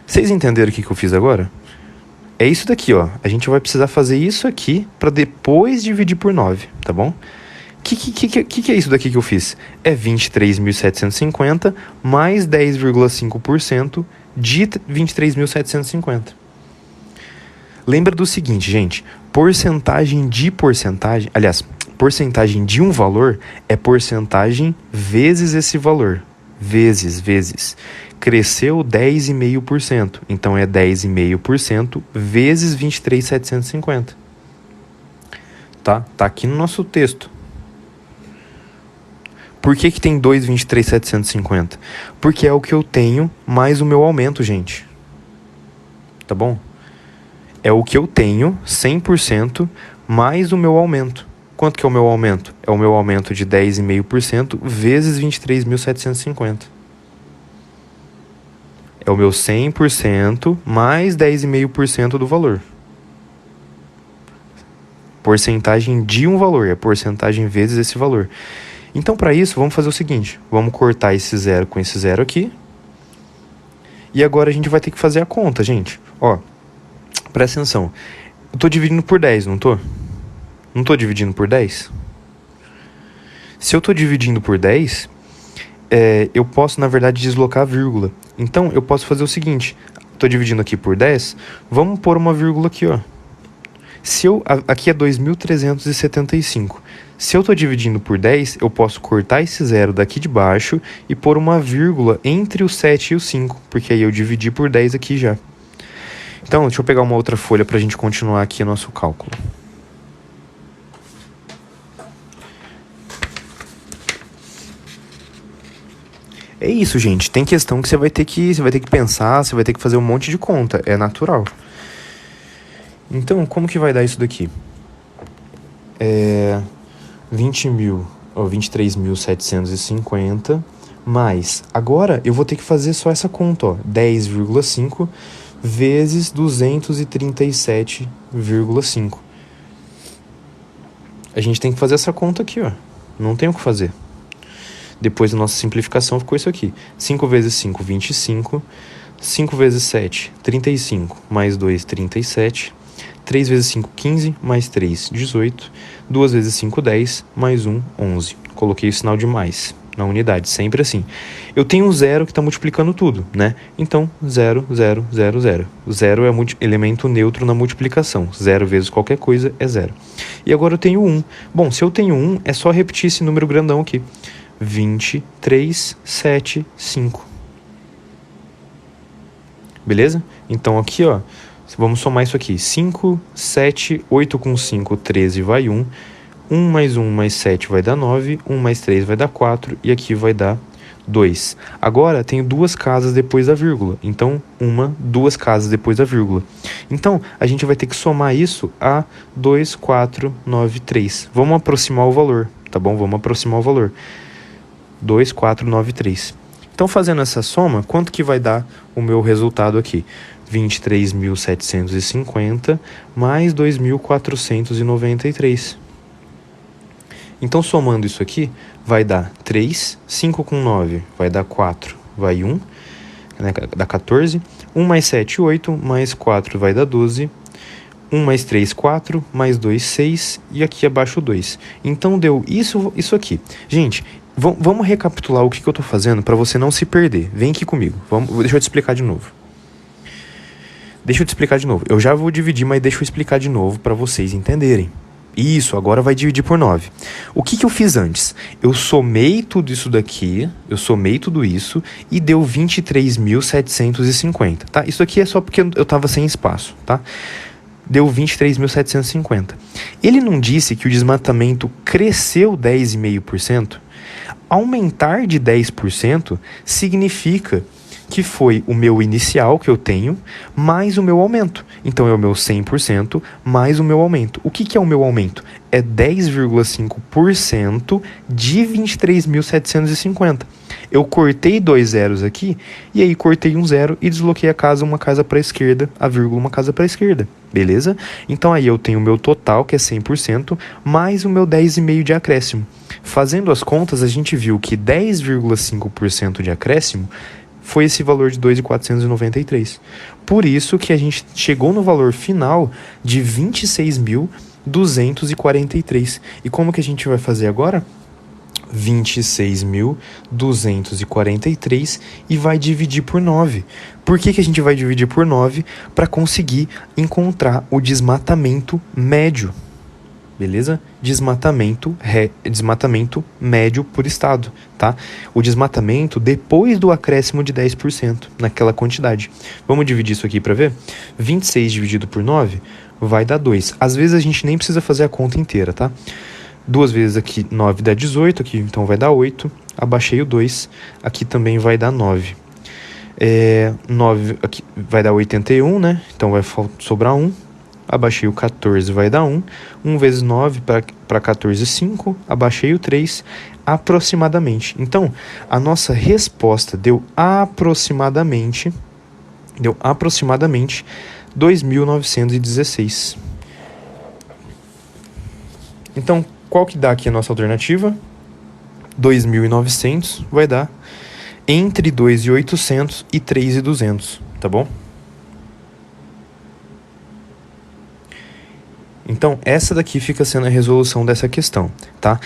Vocês entenderam o que eu fiz agora? É isso daqui, ó. A gente vai precisar fazer isso aqui para depois dividir por 9, tá bom? Que é isso daqui que eu fiz? É 23.750 mais 10,5% de 23.750. Lembra do seguinte, gente. Porcentagem de um valor é porcentagem vezes esse valor. Vezes. Cresceu 10,5%. Então é 10,5% vezes 23.750. tá? Tá aqui no nosso texto. Por que que tem 223.750? Porque é o que eu tenho mais o meu aumento, gente. Tá bom? É o que eu tenho, 100%, mais o meu aumento. Quanto que é o meu aumento? É o meu aumento de 10,5% vezes 23.750. É o meu 100% mais 10,5% do valor. Porcentagem de um valor, é porcentagem vezes esse valor. Então, para isso, vamos fazer o seguinte. Vamos cortar esse zero com esse zero aqui. E agora a gente vai ter que fazer a conta, gente. Ó, presta atenção. Eu tô dividindo por 10, não tô? Não tô dividindo por 10? Se eu tô dividindo por 10, eu posso, na verdade, deslocar a vírgula. Então, eu posso fazer o seguinte. Tô dividindo aqui por 10. Vamos pôr uma vírgula aqui, ó. Aqui é 2.375. Se eu estou dividindo por 10, eu posso cortar esse zero daqui de baixo e pôr uma vírgula entre o 7 e o 5, porque aí eu dividi por 10 aqui já. Então, deixa eu pegar uma outra folha para a gente continuar aqui o nosso cálculo. É isso, gente. Tem questão que você vai ter que pensar, você vai ter que fazer um monte de conta. É natural. Então, como que vai dar isso daqui? 23.750 mais... Agora, eu vou ter que fazer só essa conta, ó. 10,5 vezes 237,5. A gente tem que fazer essa conta aqui, ó. Não tem o que fazer. Depois da nossa simplificação ficou isso aqui. 5 vezes 5, 25. 5 vezes 7, 35. Mais 2, 37. 3 vezes 5, 15, mais 3, 18. 2 vezes 5, 10, mais 1, 11. Coloquei o sinal de mais na unidade, sempre assim. Eu tenho um zero que está multiplicando tudo, né? Então, 0, 0, 0, 0. O zero é elemento neutro na multiplicação. 0 vezes qualquer coisa é 0. E agora eu tenho 1. Bom, se eu tenho 1, é só repetir esse número grandão aqui. 23, 7, 5. Beleza? Então aqui, ó. Vamos somar isso aqui. 5, 7, 8 com 5, 13 vai 1. 1 mais 1 mais 7 vai dar 9. 1 mais 3 vai dar 4. E aqui vai dar 2. Agora, tenho duas casas depois da vírgula. Então, duas casas depois da vírgula. Então, a gente vai ter que somar isso a 2, 4, 9, 3. Vamos aproximar o valor, tá bom? Vamos aproximar o valor. 2, 4, 9, 3. Então, fazendo essa soma, quanto que vai dar o meu resultado aqui? 23.750 mais 2.493. Então, somando isso aqui, vai dar 3, 5 com 9 vai dar 4, vai 1, né, dá 14, 1 mais 7, 8, mais 4 vai dar 12, 1 mais 3, 4, mais 2, 6, e aqui abaixo 2. Então, deu isso aqui. Gente, vamos recapitular o que eu estou fazendo para você não se perder. Vem aqui comigo, deixa eu te explicar de novo. Eu já vou dividir, mas deixa eu explicar de novo para vocês entenderem. Isso, agora vai dividir por 9. O que eu fiz antes? Eu somei tudo isso daqui, e deu 23.750, tá? Isso aqui é só porque eu estava sem espaço, tá? Deu 23.750. Ele não disse que o desmatamento cresceu 10,5%? Aumentar de 10% significa que foi o meu inicial que eu tenho, mais o meu aumento. Então, é o meu 100% mais o meu aumento. O que é o meu aumento? É 10,5% de 23.750. Eu cortei 2 zeros aqui, e aí cortei um zero e desloquei uma casa para a esquerda, a vírgula uma casa para a esquerda. Beleza? Então, aí eu tenho o meu total, que é 100%, mais o meu 10,5% de acréscimo. Fazendo as contas, a gente viu que 10,5% de acréscimo foi esse valor de 2.493. Por isso que a gente chegou no valor final de 26.243. E como que a gente vai fazer agora? 26.243 e vai dividir por 9. Por que a gente vai dividir por 9? Para conseguir encontrar o desmatamento médio. beleza? Desmatamento médio por estado, tá? O desmatamento depois do acréscimo de 10% naquela quantidade. Vamos dividir isso aqui para ver? 26 dividido por 9 vai dar 2. Às vezes a gente nem precisa fazer a conta inteira, tá? 2 vezes aqui 9 dá 18, aqui então vai dar 8. Abaixei o 2, aqui também vai dar 9. 9 aqui vai dar 81, né? Então vai sobrar 1. Abaixei o 14, vai dar 1. 1 vezes 9 para 14, 5. Abaixei o 3, aproximadamente. Então, a nossa resposta deu aproximadamente 2.916. Então, qual que dá aqui a nossa alternativa? 2.900 vai dar entre 2.800 e 3.200, tá bom? Então, essa daqui fica sendo a resolução dessa questão, tá?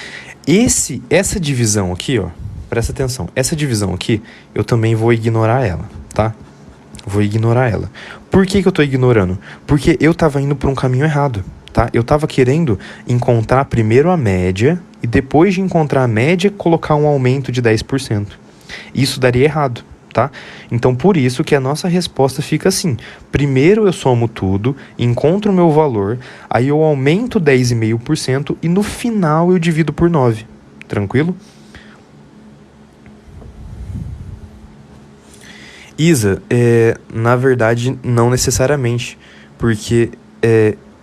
Essa divisão aqui, ó, presta atenção, essa divisão aqui, eu também vou ignorar ela, tá? Vou ignorar ela. Por que eu tô ignorando? Porque eu tava indo por um caminho errado, tá? Eu tava querendo encontrar primeiro a média e depois de encontrar a média, colocar um aumento de 10%. Isso daria errado, tá? Então, por isso que a nossa resposta fica assim. Primeiro eu somo tudo, encontro o meu valor, aí eu aumento 10,5% e no final eu divido por 9. Tranquilo? Isa, na verdade, não necessariamente, porque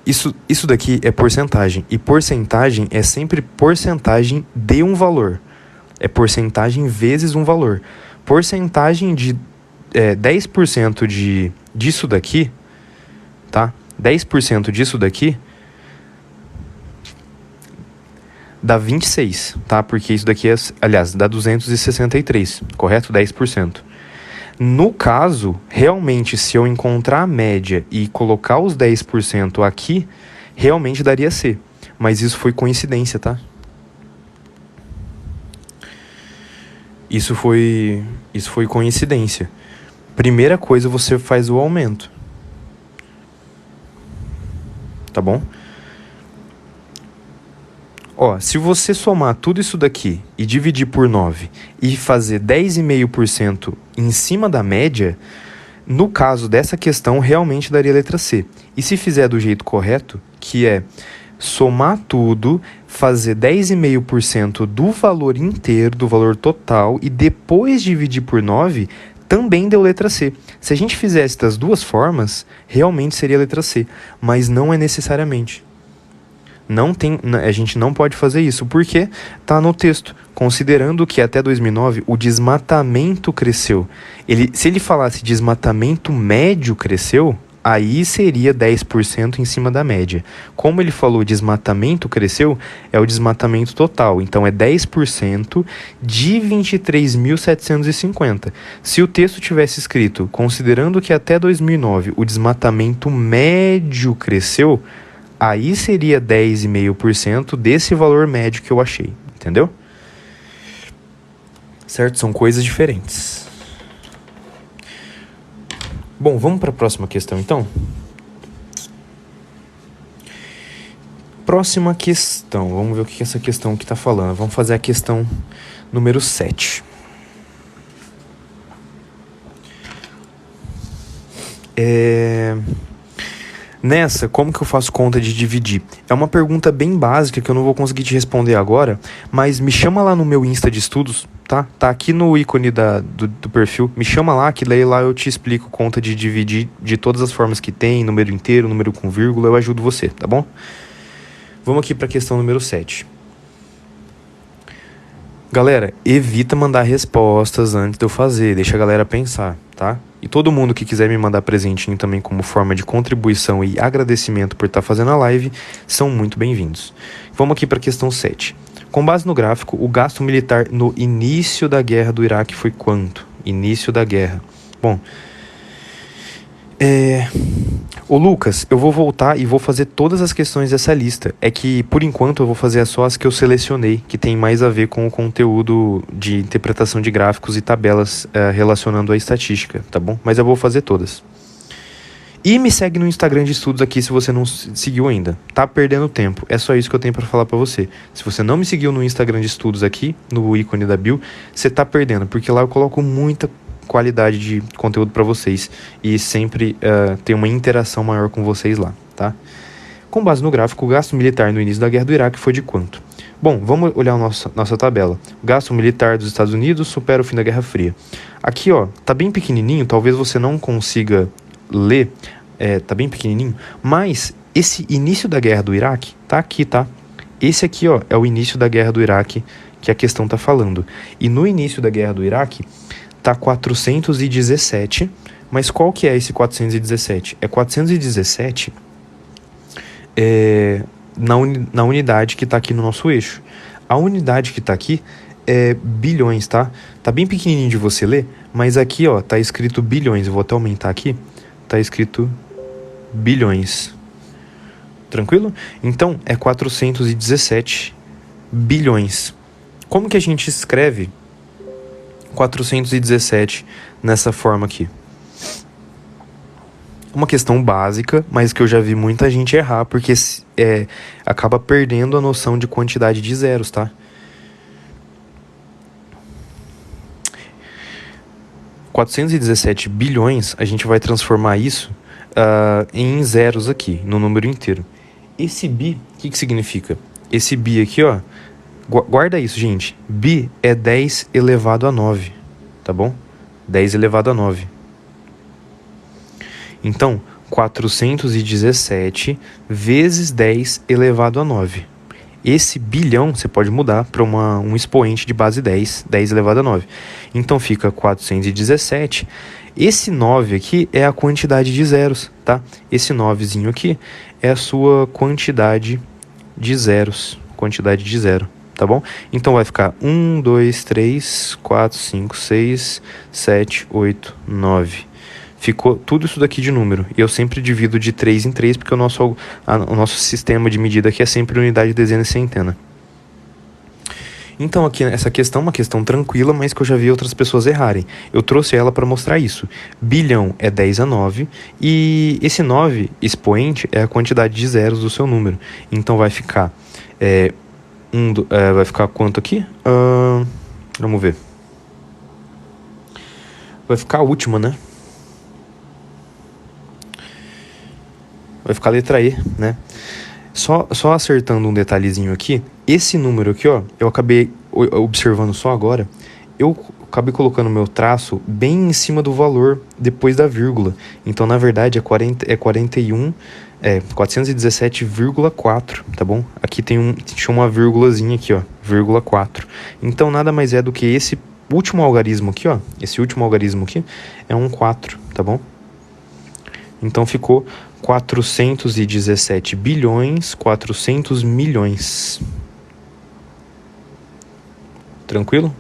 isso daqui é porcentagem, e porcentagem é sempre porcentagem de um valor. É porcentagem vezes um valor. Porcentagem de 10% disso daqui, tá? 10% disso daqui dá 26, tá? Porque isso daqui dá 263, correto? 10%. No caso, realmente, se eu encontrar a média e colocar os 10% aqui, realmente daria C. Mas isso foi coincidência, tá? Isso foi coincidência. Primeira coisa, você faz o aumento. Tá bom? Ó, se você somar tudo isso daqui e dividir por 9 e fazer 10,5% em cima da média, no caso dessa questão, realmente daria a letra C. E se fizer do jeito correto, que é somar tudo, fazer 10,5% do valor inteiro, do valor total, e depois dividir por 9, também deu letra C. Se a gente fizesse das duas formas, realmente seria a letra C, mas não é necessariamente. A gente não pode fazer isso, porque está no texto, considerando que até 2009 o desmatamento cresceu. Se ele falasse desmatamento médio cresceu, aí seria 10% em cima da média. Como ele falou desmatamento cresceu, é o desmatamento total. Então é 10% de 23.750. Se o texto tivesse escrito, considerando que até 2009 o desmatamento médio cresceu, aí seria 10,5% desse valor médio que eu achei. Entendeu? Certo? São coisas diferentes. Bom, vamos para a próxima questão, então? Próxima questão. Vamos ver o que essa questão aqui está falando. Vamos fazer a questão número 7. Nessa, como que eu faço conta de dividir? É uma pergunta bem básica que eu não vou conseguir te responder agora, mas me chama lá no meu Insta de estudos, tá? Tá aqui no ícone do perfil. Me chama lá, que daí lá eu te explico conta de dividir de todas as formas que tem, número inteiro, número com vírgula, eu ajudo você, tá bom? Vamos aqui para a questão número 7. Galera, evita mandar respostas antes de eu fazer, deixa a galera pensar, tá? E todo mundo que quiser me mandar presentinho também como forma de contribuição e agradecimento por estar fazendo a live, são muito bem-vindos. Vamos aqui para a questão 7. Com base no gráfico, o gasto militar no início da guerra do Iraque foi quanto? Início da guerra. Bom, Ô Lucas, eu vou voltar e vou fazer todas as questões dessa lista. É que, por enquanto, eu vou fazer só as que eu selecionei, que tem mais a ver com o conteúdo de interpretação de gráficos e tabelas relacionando a estatística, tá bom? Mas eu vou fazer todas. E me segue no Instagram de estudos aqui se você não seguiu ainda. Tá perdendo tempo. É só isso que eu tenho pra falar pra você. Se você não me seguiu no Instagram de estudos aqui, no ícone da bio, você tá perdendo, porque lá eu coloco muita qualidade de conteúdo pra vocês e sempre tem uma interação maior com vocês lá, tá? Com base no gráfico, o gasto militar no início da guerra do Iraque foi de quanto? Bom, vamos olhar a nossa tabela. O gasto militar dos Estados Unidos supera o fim da Guerra Fria. Aqui, ó, tá bem pequenininho, talvez você não consiga ler, tá bem pequenininho, mas esse início da guerra do Iraque tá aqui, tá? Esse aqui, ó, é o início da guerra do Iraque que a questão tá falando. E no início da guerra do Iraque tá 417, mas qual que é esse 417? É 417 na unidade que tá aqui no nosso eixo. A unidade que tá aqui é bilhões, tá? Tá bem pequenininho de você ler, mas aqui, ó, tá escrito bilhões. Eu vou até aumentar aqui. Tá escrito bilhões. Tranquilo? Então, é 417 bilhões. Como que a gente escreve 417 nessa forma aqui? Uma questão básica, mas que eu já vi muita gente errar, porque acaba perdendo a noção de quantidade de zeros, tá? 417 bilhões, a gente vai transformar isso em zeros aqui, no número inteiro. Esse bi, o que significa? Esse bi aqui, ó, guarda isso, gente. Bi é 10 elevado a 9, tá bom? 10 elevado a 9. Então, 417 vezes 10 elevado a 9. Esse bilhão você pode mudar para um expoente de base 10, 10 elevado a 9. Então fica 417. Esse 9 aqui é a quantidade de zeros, tá? Esse 9zinho aqui é a sua quantidade de zeros, quantidade de zero, tá bom? Então vai ficar 1, 2, 3, 4, 5, 6, 7, 8, 9. Ficou tudo isso daqui de número. E eu sempre divido de 3 em 3, porque o nosso sistema de medida aqui é sempre unidade, dezena e centena. Então aqui essa questão é uma questão tranquila, mas que eu já vi outras pessoas errarem. Eu trouxe ela para mostrar isso. Bilhão é 10 a 9, e esse 9 expoente é a quantidade de zeros do seu número. Então vai ficar... vai ficar quanto aqui? Vamos ver. Vai ficar a última, né? Vai ficar a letra E, né? Só acertando um detalhezinho aqui, esse número aqui, ó, eu acabei observando só agora, eu acabei colocando meu traço bem em cima do valor depois da vírgula. Então, na verdade, é 417,4, tá bom? Aqui tinha uma vírgulazinha aqui, ó, vírgula 4. Então, nada mais é do que esse último algarismo aqui, ó, esse último algarismo aqui é um 4, tá bom? Então, ficou 417 bilhões, 400 milhões. Tranquilo?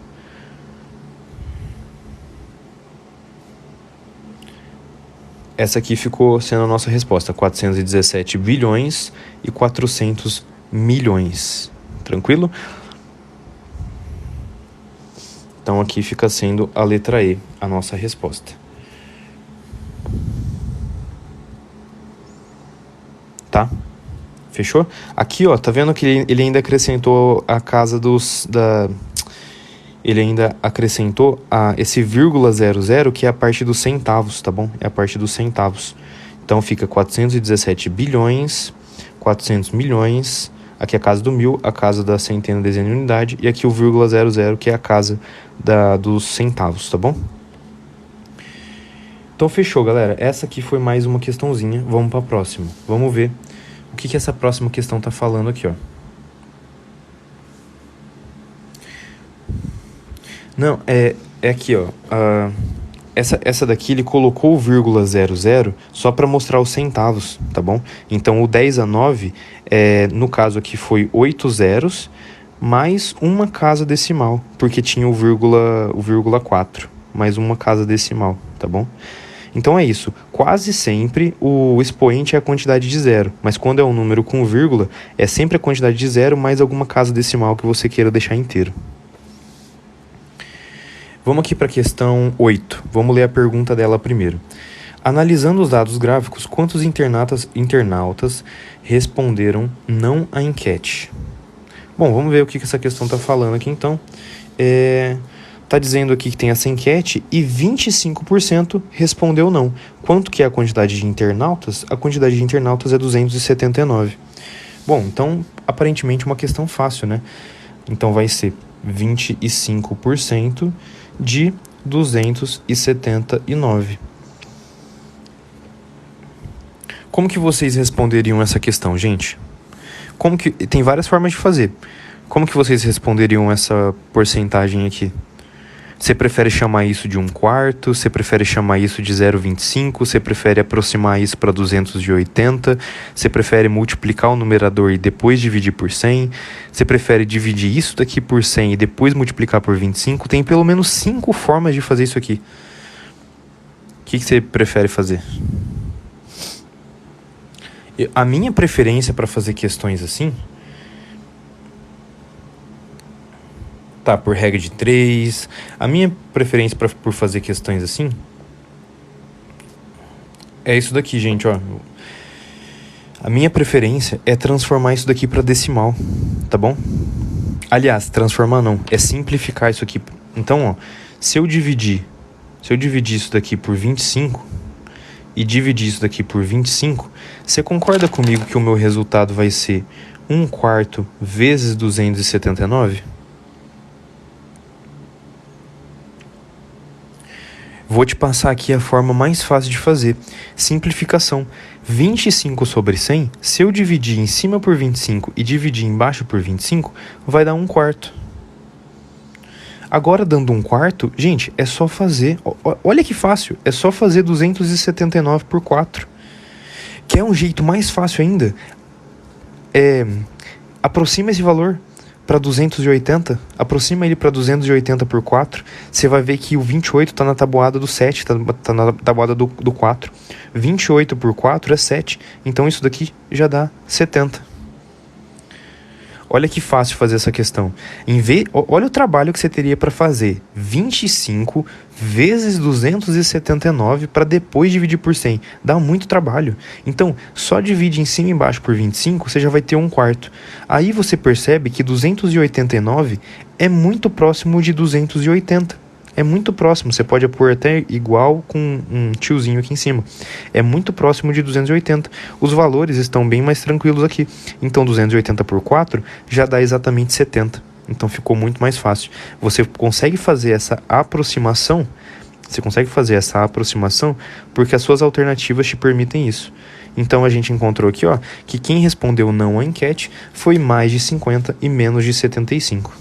Essa aqui ficou sendo a nossa resposta, 417 bilhões e 400 milhões. Tranquilo? Então aqui fica sendo a letra E, a nossa resposta. Tá? Fechou? Aqui, ó, tá vendo que ele ainda acrescentou a casa ele ainda acrescentou esse vírgula 00, que é a parte dos centavos, tá bom? É a parte dos centavos. Então fica 417 bilhões, 400 milhões, aqui a casa do mil, a casa da centena, dezena e unidade, e aqui o vírgula 00, que é a casa dos centavos, tá bom? Então fechou, galera. Essa aqui foi mais uma questãozinha. Vamos para a próxima. Vamos ver o que essa próxima questão tá falando aqui, ó. Não, é aqui, ó. Essa daqui ele colocou o vírgula 00 só para mostrar os centavos, tá bom? Então o 10 a 9, no caso aqui foi 8 zeros mais uma casa decimal, porque tinha o vírgula 4, mais uma casa decimal, tá bom? Então é isso, quase sempre o expoente é a quantidade de zero, mas quando é um número com vírgula, é sempre a quantidade de zero mais alguma casa decimal que você queira deixar inteiro. Vamos aqui para a questão 8, vamos ler a pergunta dela primeiro. Analisando os dados gráficos, quantos internautas responderam não à enquete? Bom, vamos ver o que essa questão está falando aqui então. Está dizendo aqui que tem essa enquete e 25% respondeu não. Quanto que é a quantidade de internautas? A quantidade de internautas é 279. Bom, então aparentemente uma questão fácil, né? Então vai ser 25% de 279. Como que vocês responderiam essa questão, gente? Tem várias formas de fazer. Como que vocês responderiam essa porcentagem aqui? Você prefere chamar isso de 1/4? Você prefere chamar isso de 0,25? Você prefere aproximar isso para 280? Você prefere multiplicar o numerador e depois dividir por 100? Você prefere dividir isso daqui por 100 e depois multiplicar por 25? Tem pelo menos 5 formas de fazer isso aqui. O que você prefere fazer? A minha preferência para fazer questões assim... Tá, por regra de 3. A minha preferência por fazer questões assim é isso daqui, gente, ó. A minha preferência é transformar isso daqui para decimal, tá bom? Aliás, transformar não, é simplificar isso aqui. Então, ó, se eu dividir isso daqui por 25 e dividir isso daqui por 25, você concorda comigo que o meu resultado vai ser 1/4 vezes 279? Vou te passar aqui a forma mais fácil de fazer. Simplificação. 25 sobre 100, se eu dividir em cima por 25 e dividir embaixo por 25, vai dar 1/4. Agora, dando 1/4, gente, é só fazer... Olha que fácil. É só fazer 279 por 4. Quer um jeito mais fácil ainda? Aproxima esse valor para 280, aproxima ele para 280 por 4, você vai ver que o 28 está na tabuada do 7, está na tabuada do 4. 28 por 4 é 7, então isso daqui já dá 70. Olha que fácil fazer essa questão. Olha o trabalho que você teria para fazer 25 vezes 279 para depois dividir por 100. Dá muito trabalho. Então, só divide em cima e embaixo por 25, você já vai ter 1/4. Aí você percebe que 289 é muito próximo de 280. É muito próximo, você pode pôr até igual com um tiozinho aqui em cima. É muito próximo de 280. Os valores estão bem mais tranquilos aqui. Então 280 por 4 já dá exatamente 70. Então ficou muito mais fácil. Você consegue fazer essa aproximação. Porque as suas alternativas te permitem isso. Então a gente encontrou aqui, ó, que quem respondeu não à enquete foi mais de 50 e menos de 75.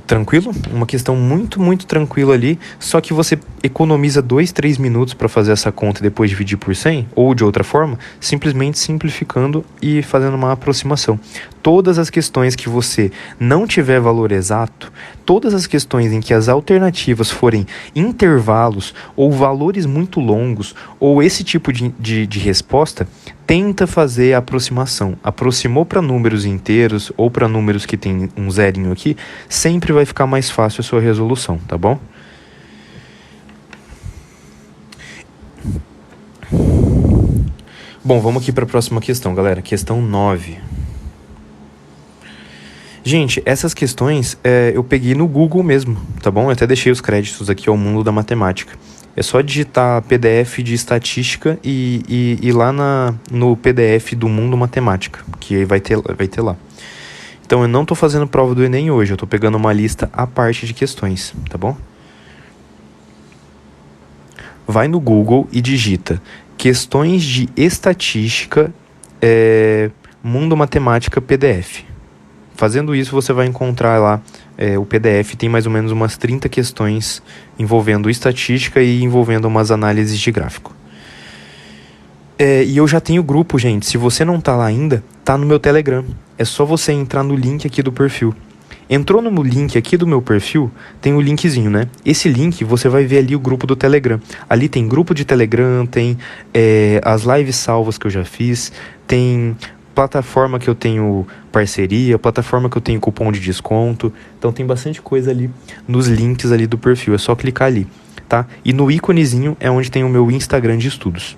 Tranquilo? Uma questão muito, muito tranquila ali, só que você economiza 2, 3 minutos para fazer essa conta e depois dividir por 100, ou de outra forma, simplesmente simplificando e fazendo uma aproximação. Todas as questões que você não tiver valor exato, todas as questões em que as alternativas forem intervalos ou valores muito longos, ou esse tipo de resposta, tenta fazer a aproximação. Aproximou para números inteiros ou para números que tem um zerinho aqui, sempre vai ficar mais fácil a sua resolução, tá bom? Bom, vamos aqui para a próxima questão, galera. Questão 9. Gente, essas questões eu peguei no Google mesmo, tá bom? Eu até deixei os créditos aqui ao Mundo da Matemática. É só digitar PDF de estatística e ir lá no PDF do Mundo Matemática, que vai ter lá. Então eu não estou fazendo prova do Enem hoje, eu estou pegando uma lista à parte de questões, tá bom? Vai no Google e digita questões de estatística, Mundo Matemática PDF. Fazendo isso, você vai encontrar lá o PDF, tem mais ou menos umas 30 questões envolvendo estatística e envolvendo umas análises de gráfico. E eu já tenho grupo, gente. Se você não tá lá ainda, tá no meu Telegram. É só você entrar no link aqui do perfil. Entrou no link aqui do meu perfil, tem o linkzinho, né? Esse link, você vai ver ali o grupo do Telegram. Ali tem grupo de Telegram, tem as lives salvas que eu já fiz, tem plataforma que eu tenho parceria, plataforma que eu tenho cupom de desconto. Então tem bastante coisa ali nos links ali do perfil, é só clicar ali. tá? E no íconezinho é onde tem o meu Instagram de estudos.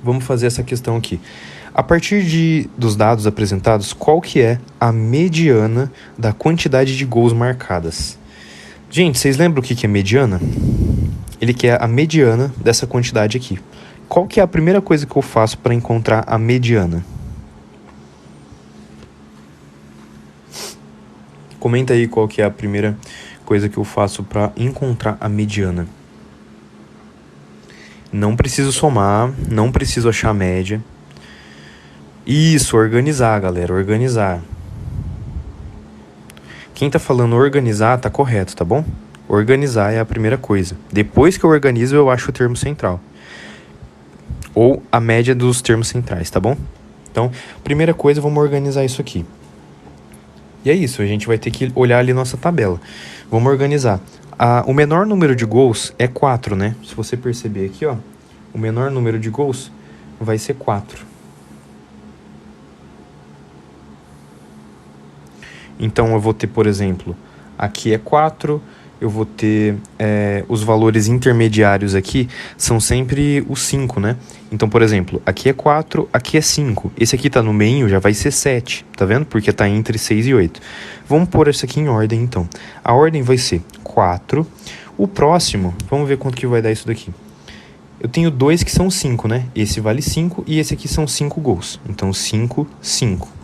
Vamos fazer essa questão aqui. A partir dos dados apresentados, qual que é a mediana da quantidade de gols marcadas? Gente, vocês lembram o que é mediana? Ele quer a mediana dessa quantidade aqui. Qual que é a primeira coisa que eu faço para encontrar a mediana? Comenta aí qual que é a primeira coisa que eu faço para encontrar a mediana. Não preciso somar, não preciso achar a média. Isso, organizar, galera, organizar. Quem tá falando organizar tá correto, tá bom? Organizar é a primeira coisa. Depois que eu organizo, eu acho o termo central. Ou a média dos termos centrais, tá bom? Então, primeira coisa, vamos organizar isso aqui. E é isso, a gente vai ter que olhar ali nossa tabela. Vamos organizar. O menor número de gols é 4, né? Se você perceber aqui, ó, o menor número de gols vai ser 4. Então, eu vou ter, por exemplo, aqui é 4, eu vou ter os valores intermediários aqui, são sempre os 5, né? Então, por exemplo, aqui é 4, aqui é 5. Esse aqui tá no meio, já vai ser 7, tá vendo? Porque tá entre 6 e 8. Vamos pôr isso aqui em ordem, então. A ordem vai ser 4. O próximo, vamos ver quanto que vai dar isso daqui. Eu tenho 2 que são 5, né? Esse vale 5 e esse aqui são 5 gols. Então, 5, 5.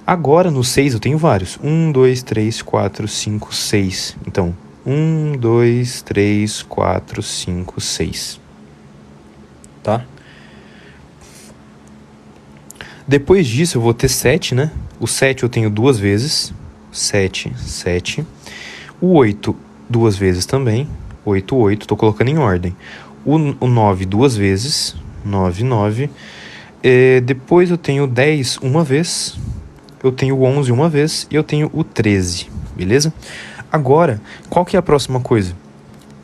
Agora, no 6, eu tenho vários. 1, 2, 3, 4, 5, 6. Então, 1, 2, 3, 4, 5, 6. Tá? Depois disso, eu vou ter 7, né? O 7 eu tenho 2 vezes. 7, 7. O 8, 2 vezes também. 8, 8. Estou colocando em ordem. O 9, 2 vezes. 9, 9. Depois eu tenho 10 uma vez. Eu tenho o 11 uma vez e eu tenho o 13, beleza? Agora, qual que é a próxima coisa?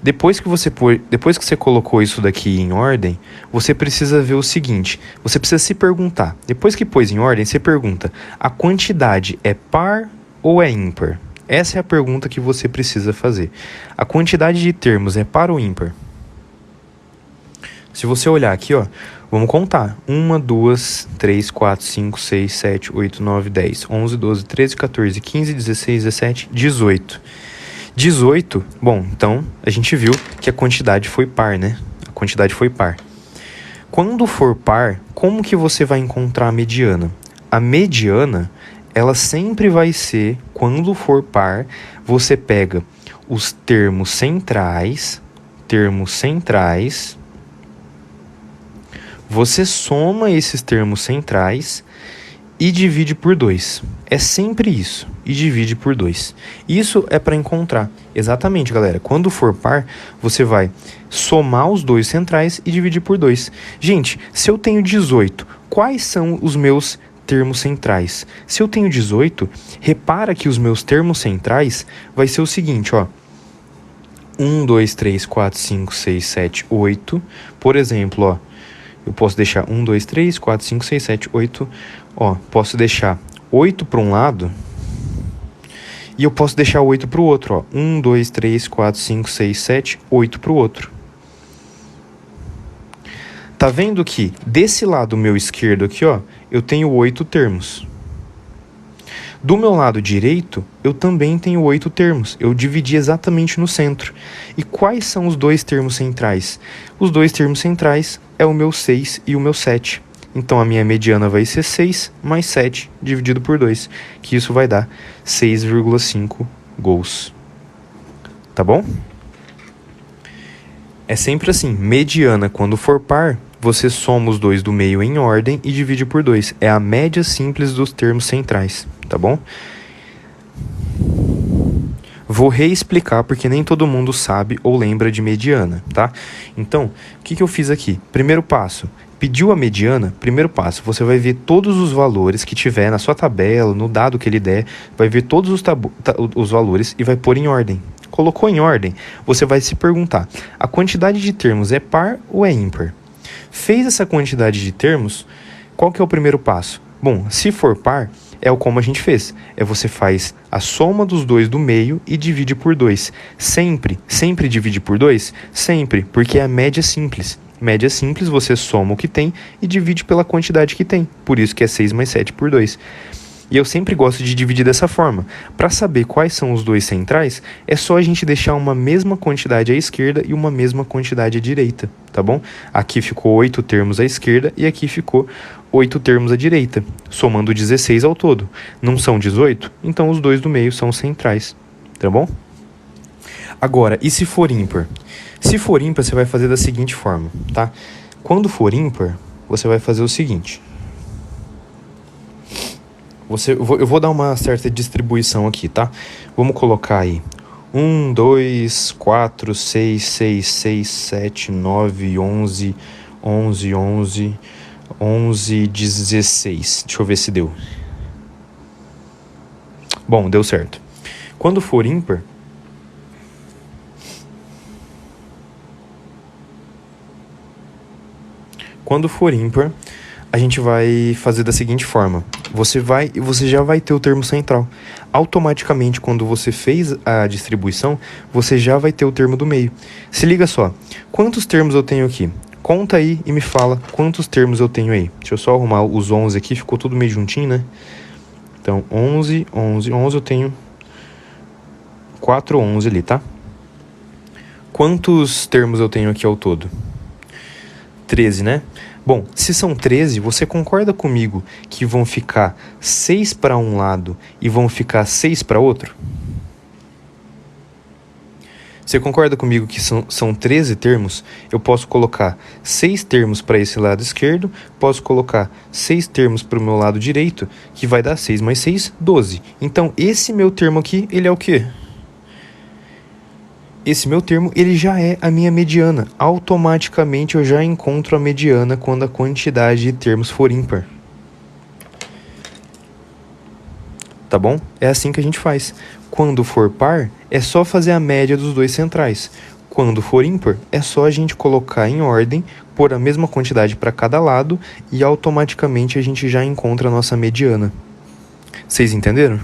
Depois que você colocou isso daqui em ordem, você precisa ver o seguinte, você precisa se perguntar, depois que pôs em ordem, você pergunta, a quantidade é par ou é ímpar? Essa é a pergunta que você precisa fazer. A quantidade de termos é par ou ímpar? Se você olhar aqui, ó, vamos contar. 1, 2, 3, 4, 5, 6, 7, 8, 9, 10, 11, 12, 13, 14, 15, 16, 17, 18. 18, bom, então a gente viu que a quantidade foi par, né? A quantidade foi par. Quando for par, como que você vai encontrar a mediana? A mediana, ela sempre vai ser, quando for par, você pega os termos centrais, você soma esses termos centrais e divide por 2. É sempre isso, e divide por 2. Isso é para encontrar. Exatamente, galera. Quando for par, você vai somar os dois centrais e dividir por 2. Gente, se eu tenho 18, quais são os meus termos centrais? Se eu tenho 18, repara que os meus termos centrais vai ser o seguinte, ó. 1, 2, 3, 4, 5, 6, 7, 8. Por exemplo, ó. Eu posso deixar 1, 2, 3, 4, 5, 6, 7, 8. Ó, posso deixar 8 para um lado e eu posso deixar 8 para o outro. Ó. 1, 2, 3, 4, 5, 6, 7, 8 para o outro. Tá vendo que desse lado meu esquerdo aqui, ó, eu tenho 8 termos. Do meu lado direito, eu também tenho 8 termos. Eu dividi exatamente no centro. E quais são os dois termos centrais? Os dois termos centrais é o meu 6 e o meu 7. Então, a minha mediana vai ser 6 mais 7 dividido por 2, que isso vai dar 6,5 gols. Tá bom? É sempre assim, mediana quando for par, você soma os dois do meio em ordem e divide por 2. É a média simples dos termos centrais, tá bom? Vou reexplicar porque nem todo mundo sabe ou lembra de mediana, tá? Então, o que eu fiz aqui? Primeiro passo, pediu a mediana, primeiro passo, você vai ver todos os valores que tiver na sua tabela, no dado que ele der, vai ver todos os valores e vai pôr em ordem. Colocou em ordem, você vai se perguntar, a quantidade de termos é par ou é ímpar? Fez essa quantidade de termos, qual que é o primeiro passo? Bom, se for par, É o como a gente fez. Você faz a soma dos dois do meio e divide por 2. Sempre divide por 2? Sempre, porque é a média simples. Média simples, você soma o que tem e divide pela quantidade que tem. Por isso que é 6 mais 7 por 2. E eu sempre gosto de dividir dessa forma. Para saber quais são os dois centrais, é só a gente deixar uma mesma quantidade à esquerda e uma mesma quantidade à direita, tá bom? Aqui ficou 8 termos à esquerda e aqui ficou 8 termos à direita, somando 16 ao todo. Não são 18? Então os dois do meio são centrais, tá bom? Agora, e se for ímpar? Se for ímpar, você vai fazer da seguinte forma, tá? Quando for ímpar, você vai fazer o seguinte. Eu vou dar uma certa distribuição aqui, tá? Vamos colocar aí 1, 2, 4, 6, 6, 6, 7, 9, 11, 11, 11, 11, 16. Deixa eu ver se deu. Bom, deu certo. Quando for ímpar, a gente vai fazer da seguinte forma. Você já vai ter o termo central. Automaticamente, quando você fez a distribuição, você já vai ter o termo do meio. Se liga só. Quantos termos eu tenho aqui? Conta aí e me fala quantos termos eu tenho aí. Deixa eu só arrumar os 11 aqui. Ficou tudo meio juntinho, né? Então, 11, 11, 11 eu tenho 4, 11 ali, tá? Quantos termos eu tenho aqui ao todo? 13, né? Bom, se são 13, você concorda comigo que vão ficar 6 para um lado e vão ficar 6 para outro? Você concorda comigo que são 13 termos? Eu posso colocar 6 termos para esse lado esquerdo, posso colocar 6 termos para o meu lado direito, que vai dar 6 mais 6, 12. Então, esse meu termo aqui, ele é o quê? Esse meu termo, ele já é a minha mediana. Automaticamente eu já encontro a mediana quando a quantidade de termos for ímpar. Tá bom? É assim que a gente faz. Quando for par, é só fazer a média dos dois centrais. Quando for ímpar, é só a gente colocar em ordem, pôr a mesma quantidade para cada lado e automaticamente a gente já encontra a nossa mediana. Vocês entenderam?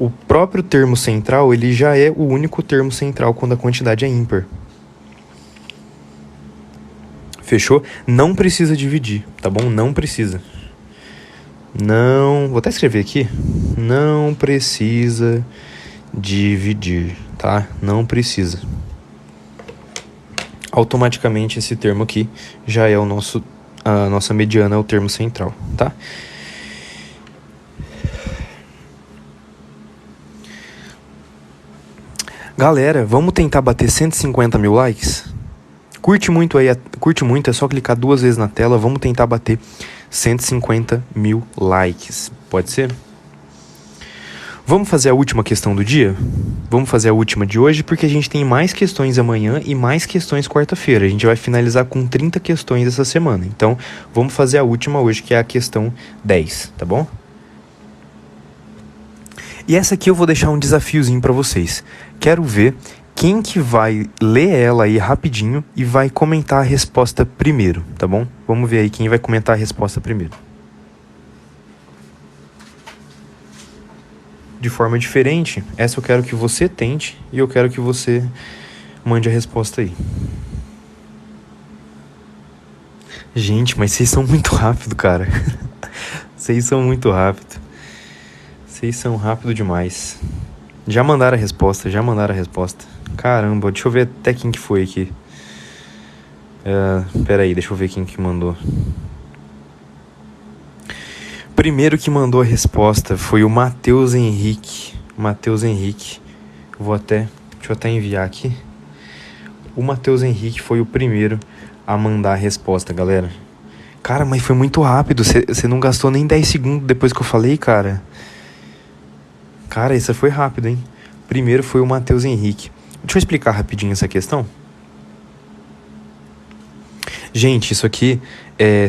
O próprio termo central, ele já é o único termo central quando a quantidade é ímpar. Fechou? Não precisa dividir, tá bom? Não precisa. Não... Vou até escrever aqui. Não precisa dividir, tá? Não precisa. Automaticamente esse termo aqui já é a nossa mediana, é o termo central, tá? Galera, vamos tentar bater 150 mil likes? Curte muito aí, é só clicar 2 vezes na tela, vamos tentar bater 150 mil likes, pode ser? Vamos fazer a última questão do dia? Vamos fazer a última de hoje, porque a gente tem mais questões amanhã e mais questões quarta-feira. A gente vai finalizar com 30 questões essa semana, então vamos fazer a última hoje, que é a questão 10, tá bom? E essa aqui eu vou deixar um desafiozinho para vocês. Quero ver quem que vai ler ela aí rapidinho e vai comentar a resposta primeiro, tá bom? Vamos ver aí quem vai comentar a resposta primeiro. De forma diferente, essa eu quero que você tente e eu quero que você mande a resposta aí. Gente, mas vocês são muito rápido, cara. Vocês são muito rápido. Vocês são rápido demais. Já mandaram a resposta. Caramba, deixa eu ver até quem que foi aqui. Pera aí, deixa eu ver quem que mandou. Primeiro que mandou a resposta foi o Matheus Henrique. Deixa eu até enviar aqui. O Matheus Henrique foi o primeiro a mandar a resposta, galera. Cara, mas foi muito rápido. Você não gastou nem 10 segundos depois que eu falei, cara. Cara, isso foi rápido, hein? Primeiro foi o Matheus Henrique. Deixa eu explicar rapidinho essa questão. Gente, isso aqui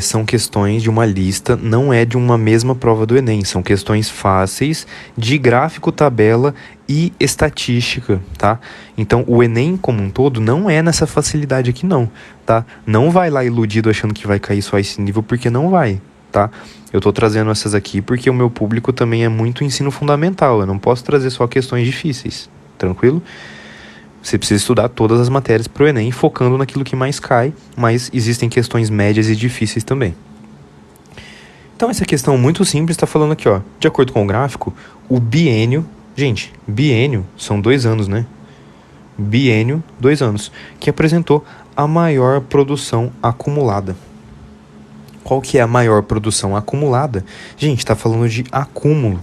são questões de uma lista, não é de uma mesma prova do Enem. São questões fáceis de gráfico, tabela e estatística, tá? Então, o Enem como um todo não é nessa facilidade aqui não, tá? Não vai lá iludido achando que vai cair só esse nível, porque não vai. tá? Eu tô trazendo essas aqui porque o meu público também é muito ensino fundamental. Eu não posso trazer só questões difíceis, tranquilo? Você precisa estudar todas as matérias pro Enem, focando naquilo que mais cai, mas existem questões médias e difíceis também. Então essa questão muito simples está falando aqui, ó. De acordo com o gráfico, o biênio... Gente, biênio são 2 anos, né? Biênio, 2 anos, que apresentou a maior produção acumulada. Qual que é a maior produção acumulada? Gente, está falando de acúmulo.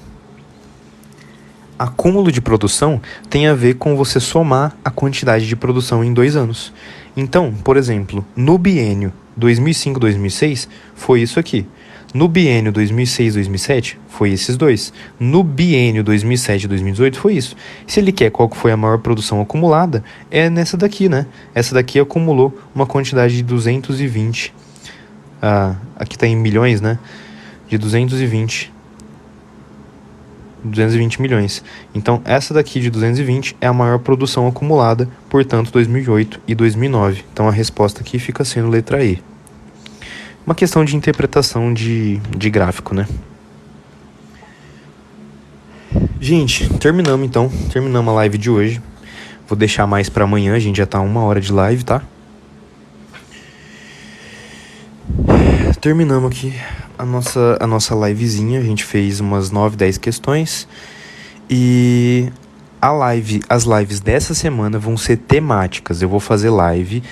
Acúmulo de produção tem a ver com você somar a quantidade de produção em 2 anos. Então, por exemplo, no biênio 2005-2006 foi isso aqui. No biênio 2006-2007 foi esses 2. No biênio 2007-2018 foi isso. Se ele quer qual foi a maior produção acumulada, é nessa daqui, né? Essa daqui acumulou uma quantidade de 220. Aqui está em milhões, né? De 220 milhões. Então, essa daqui de 220 é a maior produção acumulada, portanto, 2008 e 2009. Então, a resposta aqui fica sendo letra E. Uma questão de interpretação de gráfico, né? Gente, terminamos então. Terminamos a live de hoje. Vou deixar mais para amanhã, a gente já tá 1 hora de live, tá? Terminamos aqui a nossa livezinha. A gente fez umas 9, 10 questões. E as lives dessa semana vão ser temáticas. Eu vou fazer live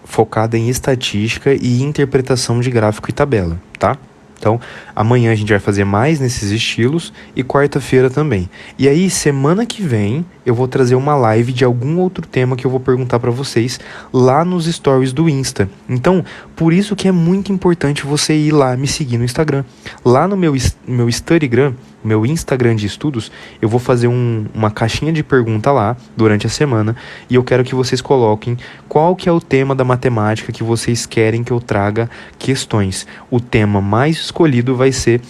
focada em estatística e interpretação de gráfico e tabela, tá? Então, amanhã a gente vai fazer mais nesses estilos e quarta-feira também. E aí, semana que vem, eu vou trazer uma live de algum outro tema que eu vou perguntar para vocês lá nos stories do Insta. Então, por isso que é muito importante você ir lá me seguir no Instagram. Lá no meu Instagram, meu Instagram de estudos, eu vou fazer uma caixinha de pergunta lá durante a semana e eu quero que vocês coloquem qual que é o tema da matemática que vocês querem que eu traga questões. O tema mais escolhido vai ser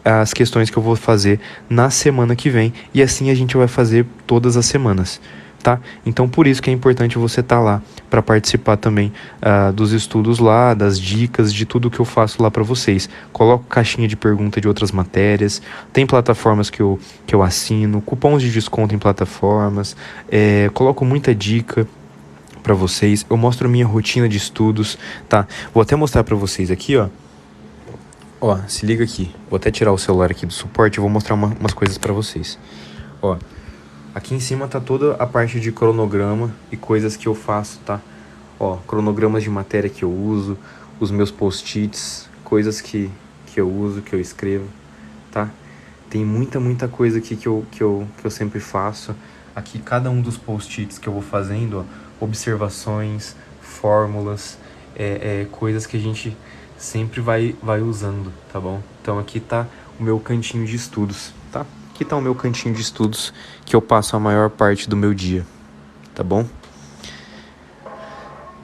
as questões que eu vou fazer na semana que vem e assim a gente vai fazer todas as semanas, tá? Então por isso que é importante você estar lá para participar também dos estudos lá, das dicas, de tudo que eu faço lá para vocês. Coloco caixinha de pergunta de outras matérias, tem plataformas que eu assino, cupons de desconto em plataformas, coloco muita dica para vocês, eu mostro a minha rotina de estudos, tá? Vou até mostrar para vocês aqui, ó. Ó, se liga aqui. Vou até tirar o celular aqui do suporte e vou mostrar umas coisas pra vocês. Ó, aqui em cima tá toda a parte de cronograma e coisas que eu faço, tá? Ó, cronogramas de matéria que eu uso, os meus post-its, coisas que eu uso, que eu escrevo, tá? Tem muita coisa aqui que eu sempre faço. Aqui cada um dos post-its que eu vou fazendo, ó, observações, fórmulas, coisas que a gente sempre vai usando, tá bom? Então aqui tá o meu cantinho de estudos, tá? Aqui tá o meu cantinho de estudos que eu passo a maior parte do meu dia, tá bom?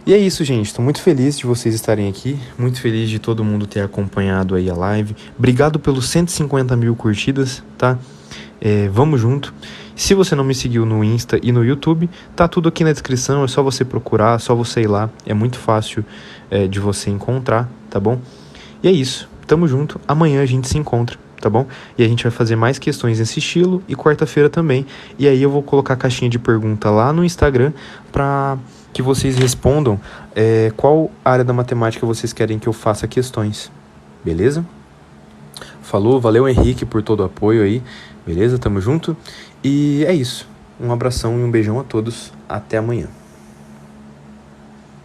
E é isso, gente. Tô muito feliz de vocês estarem aqui, muito feliz de todo mundo ter acompanhado aí a live. Obrigado pelos 150 mil curtidas, tá? Vamos junto. Se você não me seguiu no Insta e no YouTube, tá tudo aqui na descrição, é só você procurar, é só você ir lá, é muito fácil de você encontrar, tá bom? E é isso, tamo junto, amanhã a gente se encontra, tá bom? E a gente vai fazer mais questões nesse estilo e quarta-feira também, e aí eu vou colocar a caixinha de pergunta lá no Instagram pra que vocês respondam qual área da matemática vocês querem que eu faça questões, beleza? Falou, valeu Henrique por todo o apoio aí, beleza? Tamo junto. E é isso. Um abração e um beijão a todos. Até amanhã.